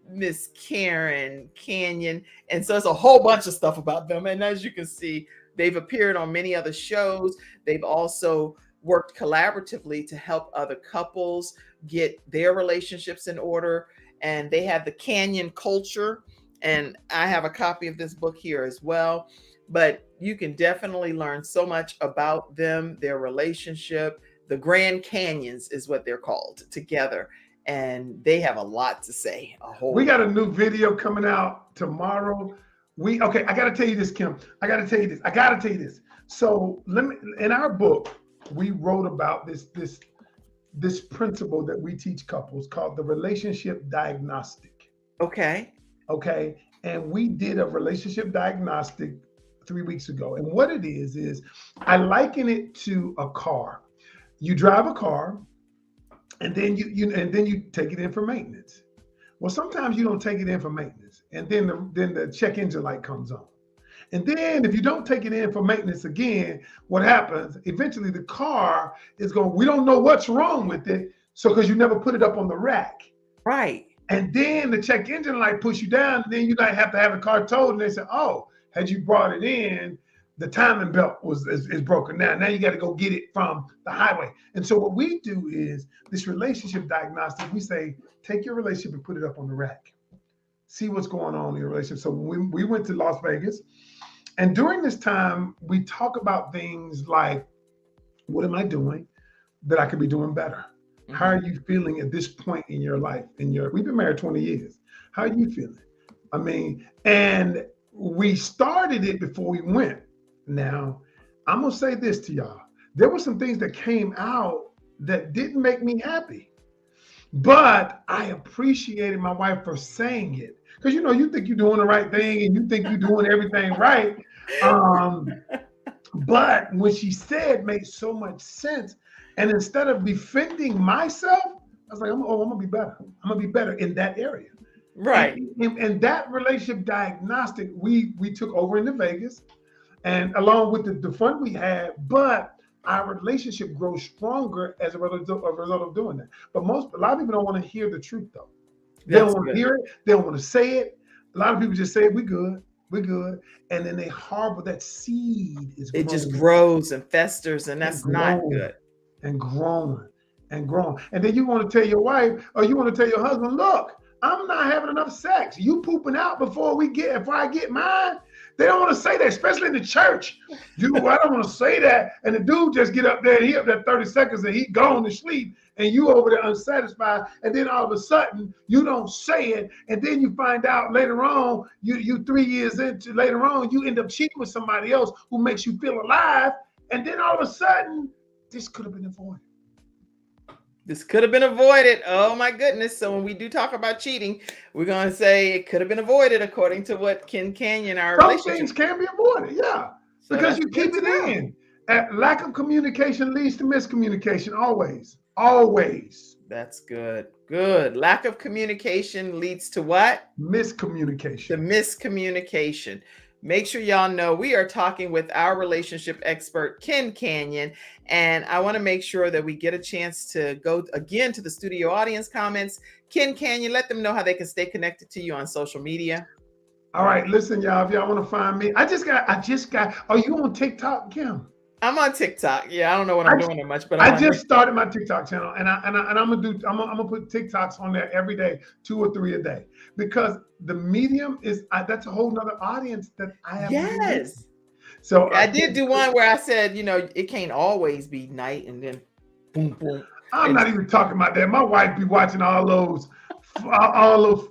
Miss Karen Canyon, and so it's a whole bunch of stuff about them. And as you can see, they've appeared on many other shows. They've also worked collaboratively to help other couples get their relationships in order. And they have the Canyon culture. And I have a copy of this book here as well. But you can definitely learn so much about them, their relationship. The Grand Canyons is what they're called together. And they have a lot to say. We got a new video coming out tomorrow. I got to tell you this, Kim. I got to tell you this. So in our book, we wrote about this principle that we teach couples called the relationship diagnostic. Okay. And we did a relationship diagnostic 3 weeks ago. And what it is I liken it to a car. You drive a car, and then you take it in for maintenance. Well, sometimes you don't take it in for maintenance, and then the check engine light comes on. And then if you don't take it in for maintenance again, what happens? Eventually the car is going, we don't know what's wrong with it. So because you never put it up on the rack. Right. And then the check engine light push you down, and then you might have to have the car towed. And they say, oh, had you brought it in, the timing belt is broken down. Now you got to go get it from the highway. And so what we do is this relationship diagnostic, we say, take your relationship and put it up on the rack. See what's going on in your relationship. So we went to Las Vegas. And during this time, we talk about things like, what am I doing that I could be doing better? Mm-hmm. How are you feeling at this point in your life? We've been married 20 years. How are you feeling? I mean, and we started it before we went. Now, I'm going to say this to y'all. There were some things that came out that didn't make me happy. But I appreciated my wife for saying it. Because, you think you're doing the right thing and you think you're doing everything right. But when she said made so much sense. And instead of defending myself, I was like, I'm going to be better. I'm going to be better in that area. Right. And that relationship diagnostic, we took over into Vegas. And along with the fun we had, but our relationship grows stronger as a result of doing that. But a lot of people don't want to hear the truth, though. They don't want to hear it. They don't want to say it. A lot of people just say, we're good. And then they harbor that seed. It just grows and festers, and that's not good. And growing. And then you want to tell your wife, or you want to tell your husband, look, I'm not having enough sex. You pooping out before I get mine. They don't want to say that, especially in the church. I don't want to say that. And the dude just get up there and he up there 30 seconds and he gone to sleep. And you over there unsatisfied. And then all of a sudden you don't say it. And then you find out later on, you 3 years into later on, you end up cheating with somebody else who makes you feel alive. And then all of a sudden, this could have been avoided. This could have been avoided. Oh my goodness. So when we do talk about cheating, we're going to say it could have been avoided according to what Ken Canyon, Some things can be avoided, yeah. So because you keep it in. Lack of communication leads to miscommunication. Always. That's good. Good. Lack of communication leads to what? Miscommunication. The miscommunication. Make sure y'all know we are talking with our relationship expert, Ken Canyon. And I want to make sure that we get a chance to go again to the studio audience comments. Ken Canyon, let them know how they can stay connected to you on social media. All right, listen, y'all. If y'all want to find me, I just got. Are you on TikTok, Kim? I'm on TikTok. Yeah, I don't know what I'm doing that much, but I just started my TikTok channel, and I'm gonna put TikToks on there every day, 2 or 3 a day, because the medium is that's a whole nother audience that I have. Yes. So I did do one where I said, it can't always be night, and then boom, boom. I'm not even talking about that. My wife be watching all those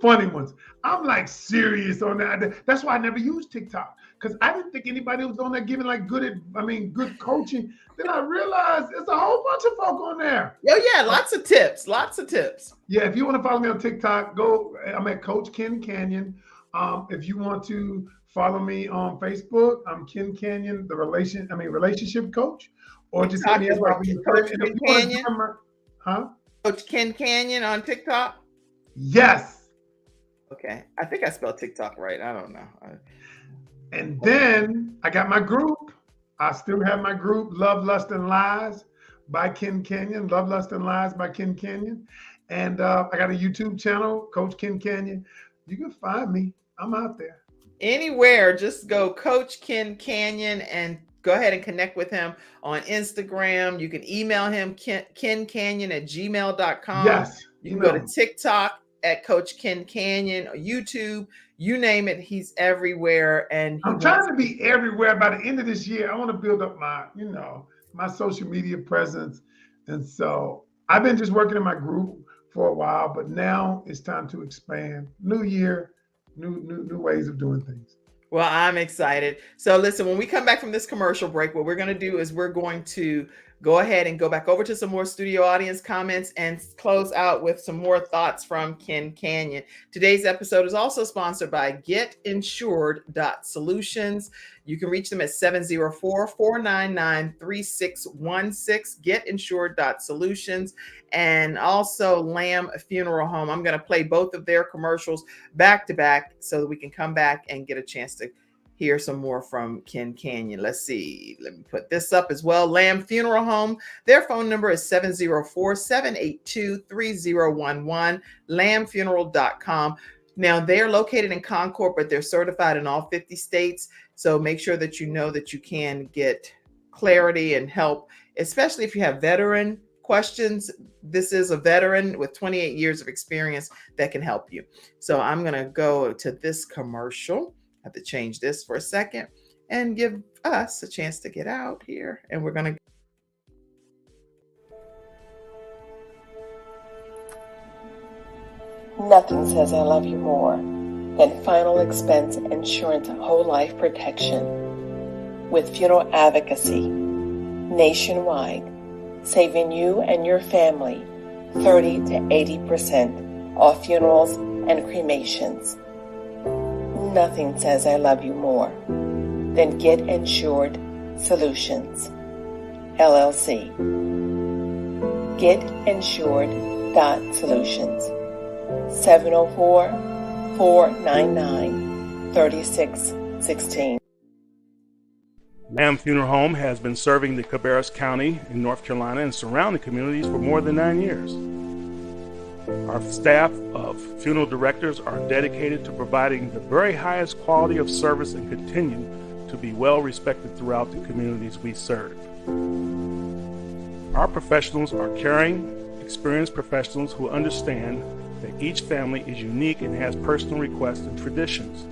funny ones. I'm like serious on that. That's why I never used TikTok, because I didn't think anybody was on there giving like good coaching. Then I realized there's a whole bunch of folk on there. Oh yeah, lots of tips. Yeah, if you want to follow me on TikTok, go. I'm at Coach Ken Canyon. If you want to follow me on Facebook, I'm Ken Canyon, the relationship coach, or just hit me as well. Coach Ken Canyon. Huh? Coach Ken Canyon on TikTok. Yes. Okay, I think I spelled TikTok right. I don't know. And then I got my group. I still have my group, Love, Lust, and Lies by Ken Canyon. Love, Lust, and Lies by Ken Canyon. And I got a YouTube channel, Coach Ken Canyon. You can find me. I'm out there. Anywhere, just go Coach Ken Canyon and go ahead and connect with him on Instagram. You can email him, kencanyon@gmail.com. Yes. You can go to TikTok at Coach Ken Canyon, or YouTube, you name it, he's everywhere. And I'm trying to be everywhere. By the end of this year, I want to build up my social media presence. And so I've been just working in my group for a while, but now it's time to expand. New year, new ways of doing things. Well, I'm excited. So listen, when we come back from this commercial break, what we're going to do is we're going to go ahead and go back over to some more studio audience comments and close out with some more thoughts from Ken Canyon. Today's episode is also sponsored by GetInsured.Solutions. You can reach them at 704-499-3616, GetInsured.Solutions, and also Lamb Funeral Home. I'm going to play both of their commercials back to back so that we can come back and get a chance to hear some more from Ken Canyon. Let's see. Let me put this up as well. Lamb Funeral Home. Their phone number is 704-782-3011, lambfuneral.com. Now, they're located in Concord, but they're certified in all 50 states. So make sure that you know that you can get clarity and help, especially if you have veteran questions. This is a veteran with 28 years of experience that can help you. So I'm going to go to this commercial. I have to change this for a second and give us a chance to get out here. And we're going to. Nothing says I love you more than Final Expense Insurance Whole Life Protection with Funeral Advocacy nationwide, saving you and your family 30 to 80% off funerals and cremations. Nothing says I love you more than Get Insured Solutions, LLC. GetInsured.Solutions, 704-499-3616. Lamb Funeral Home has been serving the Cabarrus County in North Carolina and surrounding communities for more than 9 years. Our staff of funeral directors are dedicated to providing the very highest quality of service and continue to be well respected throughout the communities we serve. Our professionals are caring, experienced professionals who understand that each family is unique and has personal requests and traditions.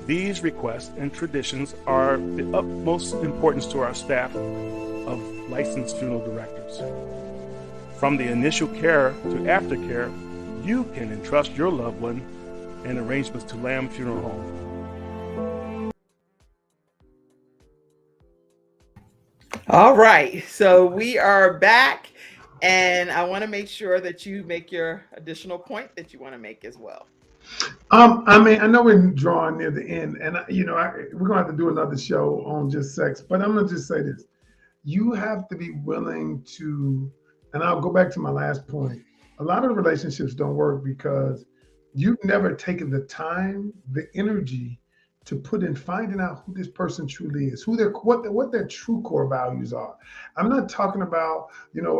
These requests and traditions are the utmost importance to our staff of licensed funeral directors. From the initial care to aftercare, you can entrust your loved one and arrangements to Lamb Funeral Home. All right, so we are back, and I want to make sure that you make your additional point that you want to make as well. I know we're drawing near the end, and we're gonna have to do another show on just sex, but I'm gonna just say this: you have to be willing to, and I'll go back to my last point. A lot of relationships don't work because you've never taken the time, the energy to put in finding out who this person truly is, what their true core values are. I'm not talking about,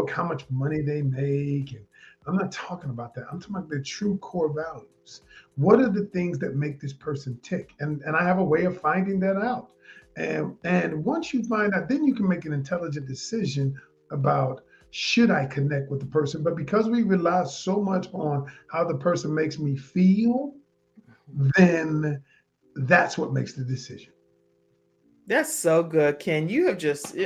how much money they make, and I'm not talking about that. I'm talking about their true core values. What are the things that make this person tick? And I have a way of finding that out. And once you find out, then you can make an intelligent decision about, should I connect with the person? But because we rely so much on how the person makes me feel, then that's what makes the decision. That's so good, Ken. You have just,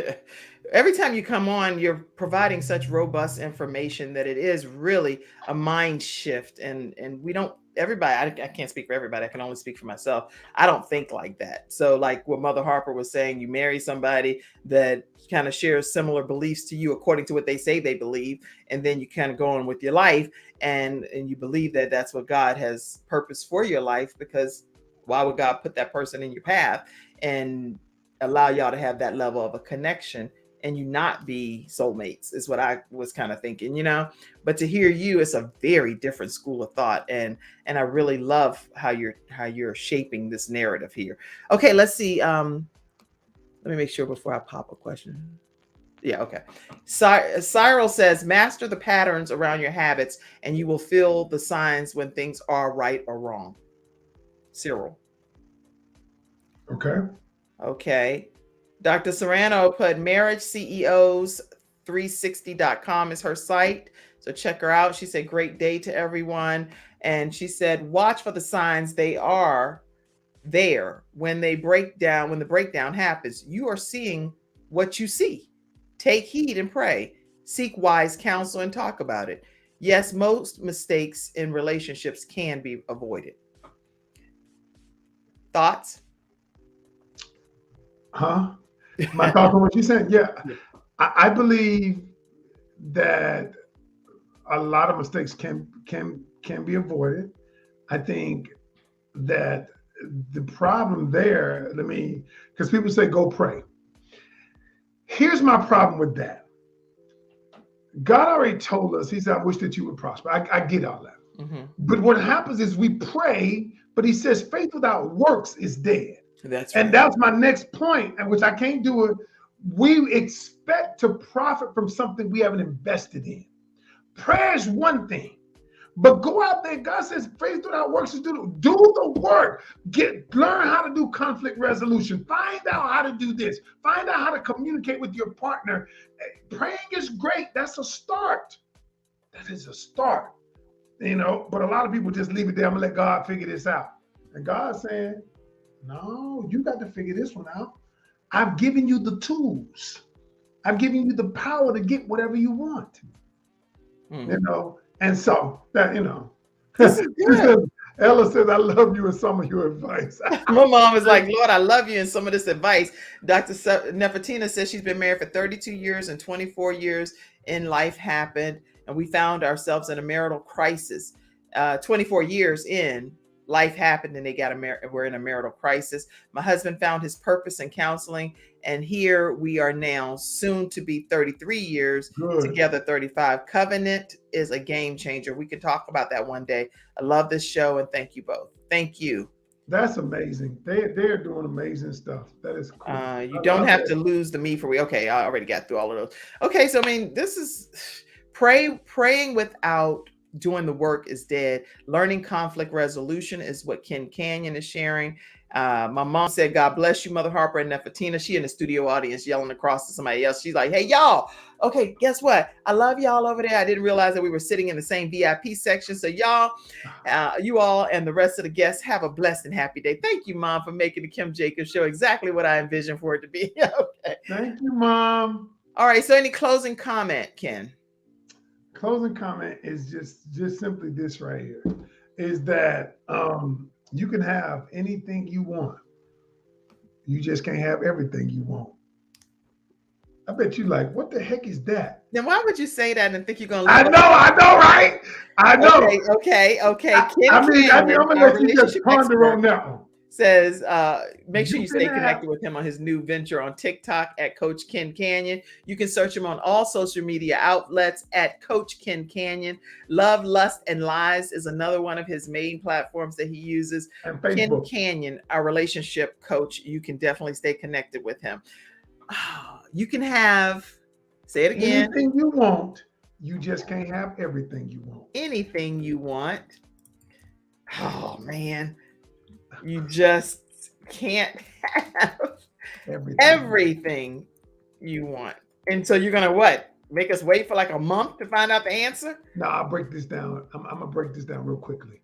every time you come on, you're providing such robust information that it is really a mind shift. And we don't, everybody, I can't speak for everybody. I can only speak for myself. I don't think like that. So like what Mother Harper was saying, you marry somebody that kind of shares similar beliefs to you according to what they say they believe. And then you kind of go on with your life and you believe that that's what God has purposed for your life, because why would God put that person in your path and allow y'all to have that level of a connection and you not be soulmates is what I was kind of thinking, but to hear you, it's a very different school of thought. And I really love how you're shaping this narrative here. Okay. Let's see. Let me make sure before I pop a question. Yeah. Okay. Cyril says, master the patterns around your habits and you will feel the signs when things are right or wrong. Cyril. Okay. Dr. Serrano put marriageCEOs360.com is her site. So check her out. She said, great day to everyone. And she said, watch for the signs. They are there when the breakdown happens. You are seeing what you see. Take heed and pray. Seek wise counsel and talk about it. Yes, most mistakes in relationships can be avoided. Thoughts? My thoughts on what you said? Yeah. I believe that a lot of mistakes can be avoided. I think that the problem there, because people say, go pray. Here's my problem with that. God already told us, he said, I wish that you would prosper. I get all that. Mm-hmm. But what happens is we pray, but he says faith without works is dead. That's right. And that's my next point, and which I can't do it. We expect to profit from something we haven't invested in. Prayer is one thing, but go out there. God says faith without works is do the work. Learn how to do conflict resolution. Find out how to do this. Find out how to communicate with your partner. Praying is great. That's a start. That is a start. But a lot of people just leave it there. I'm gonna let God figure this out. And God's saying, no, you got to figure this one out. I've given you the tools. I've given you the power to get whatever you want. And so that, this is good. Ella says, I love you and some of your advice. My mom is like, Lord, I love you and some of this advice. Dr. Nefertina says she's been married for 32 years and 24 years in life happened. And we found ourselves in a marital crisis. 24 years in, life happened and we're in a marital crisis. My husband found his purpose in counseling. And here we are now, soon to be 33 years together, 35. Covenant is a game changer. We can talk about that one day. I love this show and thank you both. Thank you. That's amazing. They're doing amazing stuff. That is cool. You don't have to lose the me for we. Okay, I already got through all of those. Okay, so this is praying without doing the work is dead. Learning conflict resolution is what Ken Canyon is sharing. My mom said, God bless you, Mother Harper and Nefertina. She in the studio audience yelling across to somebody else. She's like, hey, y'all. Okay, guess what? I love y'all over there. I didn't realize that we were sitting in the same VIP section. So y'all, you all and the rest of the guests have a blessed and happy day. Thank you, Mom, for making the Kim Jacobs Show exactly what I envisioned for it to be. Okay. Thank you, Mom. All right. So any closing comment, Ken? Closing comment is just simply this right here, is that you can have anything you want. You just can't have everything you want. I bet you like, what the heck is that? Then why would you say that and think you're going to I know, right? I know. Okay. I'm going to let you just ponder on that one. says, make sure You you stay can connected have- with him on his new venture on TikTok at Coach Ken Canyon. You can search him on all social media outlets at Coach Ken Canyon. Love, Lust, and Lies is another one of his main platforms that he uses. And Ken Facebook. Canyon, our relationship coach. You can definitely stay connected with him. You can have, say it again, Anything you want, you just can't have everything you want. anything you want. Oh man, you just can't have everything you want. And so you're gonna what? Make us wait for like a month to find out the answer? Now I'll break this down. I'm gonna break this down real quickly.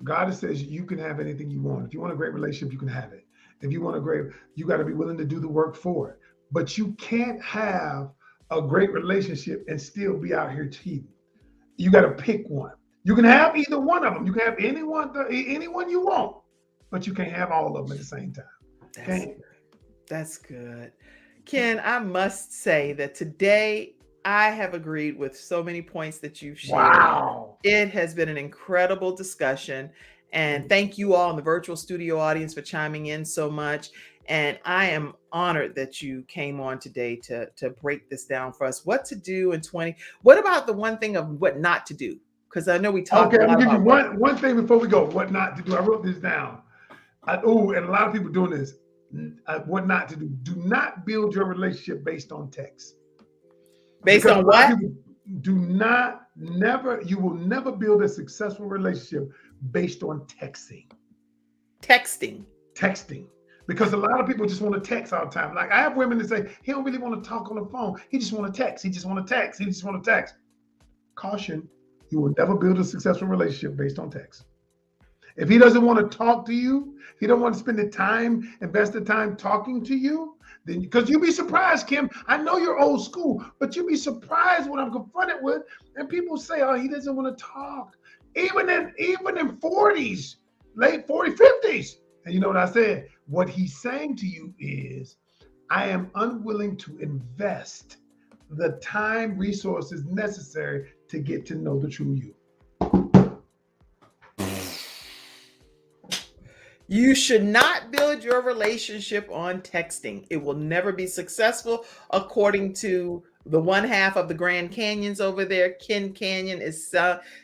God says you can have anything you want. If you want a great relationship, you can have it. If you want a great, you got to be willing to do the work for it. But you can't have a great relationship and still be out here cheating. You got to pick one. You can have either one of them. You can have anyone you want, but you can't have all of them at the same time. That's good. Ken, I must say that today I have agreed with so many points that you've shared. Wow. It has been an incredible discussion. And thank you all in the virtual studio audience for chiming in so much. And I am honored that you came on today to break this down for us. What to do in 20. What about the one thing of what not to do? Because I know we talked Okay, a lot I'm gonna give about you one thing before we go. What not to do. I wrote this down. And a lot of people doing this. What not to do. Do not build your relationship based on text. Based Because on a lot what? of people you will never build a successful relationship based on texting. Texting. Because a lot of people just want to text all the time. Like I have women that say, he don't really want to talk on the phone. He just want to text. He just want to text. He just want to text. Caution, you will never build a successful relationship based on text. If he doesn't want to talk to you, he don't want to spend the time, invest the time talking to you, then because you'll be surprised, Kim. I know you're old school, but you'll be surprised when I'm confronted with, and people say, oh, he doesn't want to talk. Even in 40s, late 40s, 50s. And you know what I said? What he's saying to you is, I am unwilling to invest the time, resources necessary to get to know the true you. You should not build your relationship on texting. It will never be successful, according to the one half of the Grand Canyons over there. Ken Canyon is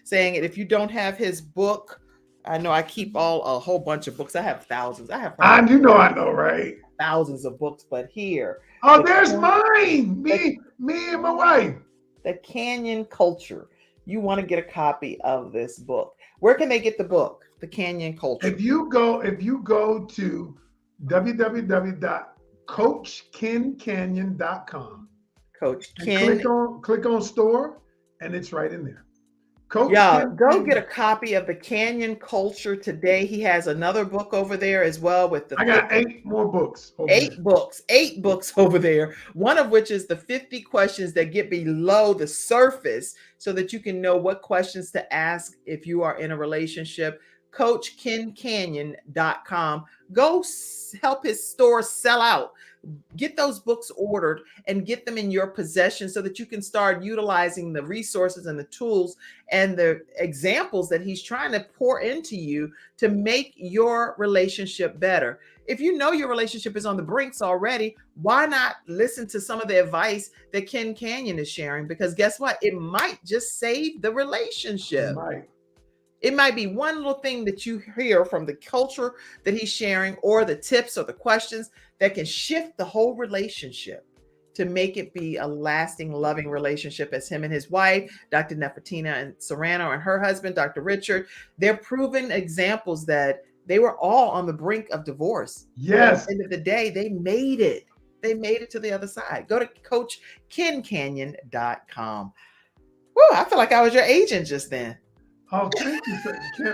saying it. If you don't have his book, I know I keep a whole bunch of books. I have thousands. I know, right? Thousands of books, but here. Oh, there's mine. Me and my wife. The Canyon Culture. You want to get a copy of this book. Where can they get the book? The Canyon Culture. If you go to www.coachkencanyon.com. Coach Ken. Click on store, and it's right in there. Go get a copy of the Canyon Culture today. He has another book over there as well with the. I got 8 more books. Eight books over there. One of which is the 50 questions that get below the surface, so that you can know what questions to ask if you are in a relationship. CoachKenCanyon.com. Go help his store sell out. Get those books ordered and get them in your possession so that you can start utilizing the resources and the tools and the examples that he's trying to pour into you to make your relationship better. If you know your relationship is on the brinks already, why not listen to some of the advice that Ken Canyon is sharing? Because guess what? It might just save the relationship. It might be one little thing that you hear from the culture that he's sharing, or the tips or the questions that can shift the whole relationship to make it be a lasting, loving relationship, as him and his wife, Dr. Nefertina and Serrano, and her husband, Dr. Richard. They're proven examples that they were all on the brink of divorce. Yes. At the end of the day, they made it. They made it to the other side. Go to CoachKenCanyon.com. Woo, I feel like I was your agent just then. Oh, thank you, Kim. You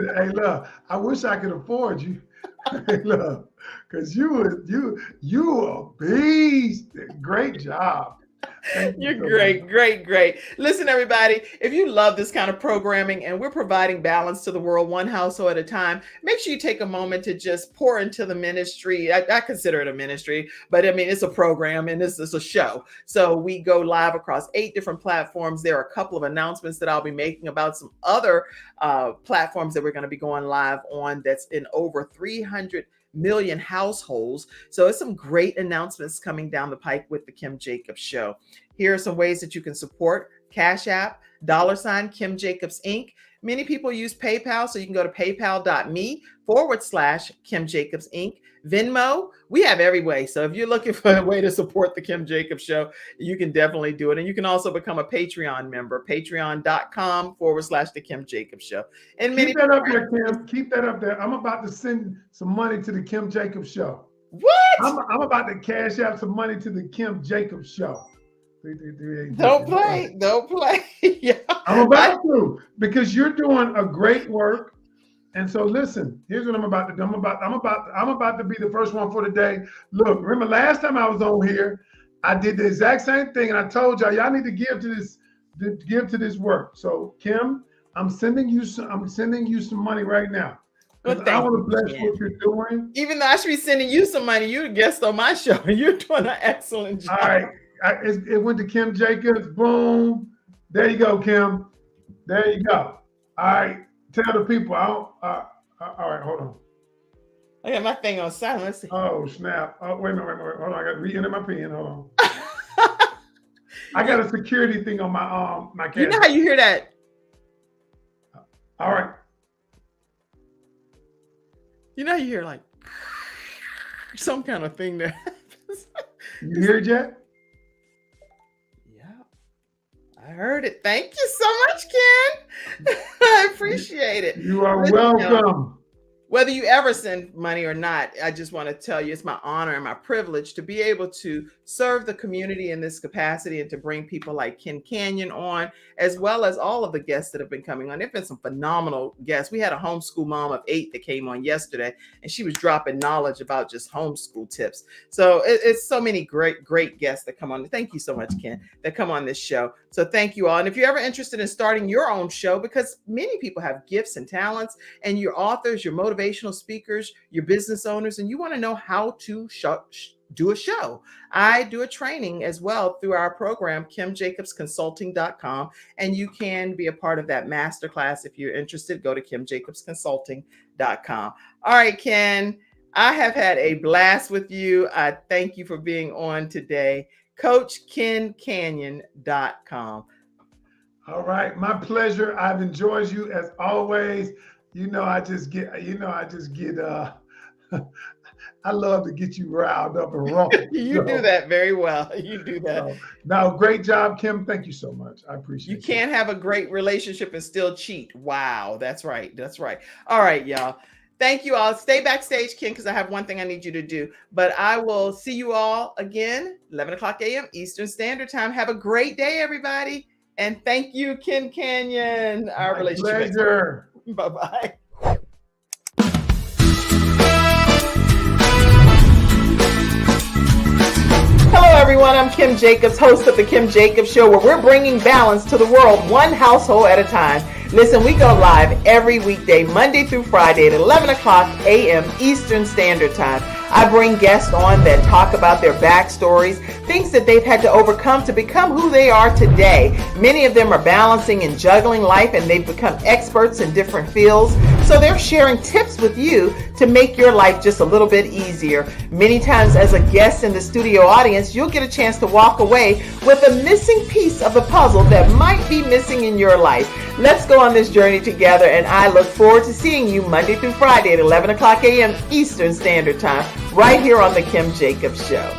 did. Hey, look, I wish I could afford you. Hey, look, because you a beast. Great job. You're great. Listen, everybody, if you love this kind of programming and we're providing balance to the world one household at a time, make sure you take a moment to just pour into the ministry. I consider it a ministry, but I mean, it's a program and it's a show. So we go live across 8 different platforms. There are a couple of announcements that I'll be making about some other platforms that we're going to be going live on that's in over 300 million households. So it's some great announcements coming down the pike with the Kim Jacobs Show. Here are some ways that you can support. Cash App, $ Kim Jacobs Inc. Many people use PayPal, so you can go to paypal.me/Kim Jacobs Inc. Venmo, we have every way. So if you're looking for a way to support the Kim Jacobs Show, you can definitely do it. And you can also become a Patreon member, patreon.com/the Kim Jacobs Show. And keep that up there, Kim. Keep that up there. I'm about to send some money to the Kim Jacobs Show. What? I'm about to cash out some money to the Kim Jacobs Show. Don't play. Yeah. I'm about to, because you're doing a great work. And so listen, here's what I'm about to do. I'm about to be the first one for the day. Look, remember last time I was on here, I did the exact same thing, and I told y'all need to give to this work. So Kim, I'm sending you some money right now. Well, I want to bless what you're doing. Even though I should be sending you some money, you're a guest on my show, and you're doing an excellent job. All right, it went to Kim Jacobs. Boom. There you go, Kim. There you go. All right. Tell the people. All right, hold on. I got my thing on silent. Let's see. Oh, snap. Oh, wait a minute. Hold on. I got to re-enter my PIN. Hold on. I got a security thing on my camera. You know how you hear that? All right. You know how you hear like some kind of thing there. You hear it yet? I heard it. Thank you so much, Ken. I appreciate it. You are welcome. Whether you ever send money or not, I just want to tell you it's my honor and my privilege to be able to serve the community in this capacity and to bring people like Ken Canyon on, as well as all of the guests that have been coming on. There have been some phenomenal guests. We had a homeschool mom of 8 that came on yesterday, and she was dropping knowledge about just homeschool tips. So it's so many great guests that come on. Thank you so much, Ken, that come on this show. So thank you all. And if you're ever interested in starting your own show, because many people have gifts and talents, and your authors, your motivational speakers, your business owners, and you want to know how to do a show. I do a training as well through our program, KimJacobsConsulting.com, and you can be a part of that masterclass. If you're interested, go to KimJacobsConsulting.com. All right, Ken, I have had a blast with you. I thank you for being on today. CoachKenCanyon.com. All right, my pleasure. I've enjoyed you as always. I love to get you riled up and wrong. You do that very well. You do that. No, great job, Kim. Thank you so much. I appreciate it. You can't have a great relationship and still cheat. Wow, that's right. All right, y'all. Thank you all. Stay backstage, Ken, because I have one thing I need you to do. But I will see you all again, 11 o'clock a.m. Eastern Standard Time. Have a great day, everybody. And thank you, Ken Canyon. Our relationship. Pleasure. Bye-bye. Hello, everyone. I'm Kim Jacobs, host of The Kim Jacobs Show, where we're bringing balance to the world one household at a time. Listen, we go live every weekday, Monday through Friday at 11 o'clock a.m. Eastern Standard Time. I bring guests on that talk about their backstories, things that they've had to overcome to become who they are today. Many of them are balancing and juggling life, and they've become experts in different fields. So they're sharing tips with you to make your life just a little bit easier. Many times as a guest in the studio audience, you'll get a chance to walk away with a missing piece of the puzzle that might be missing in your life. Let's go on this journey together, and I look forward to seeing you Monday through Friday at 11 o'clock a.m. Eastern Standard Time, right here on The Kim Jacobs Show.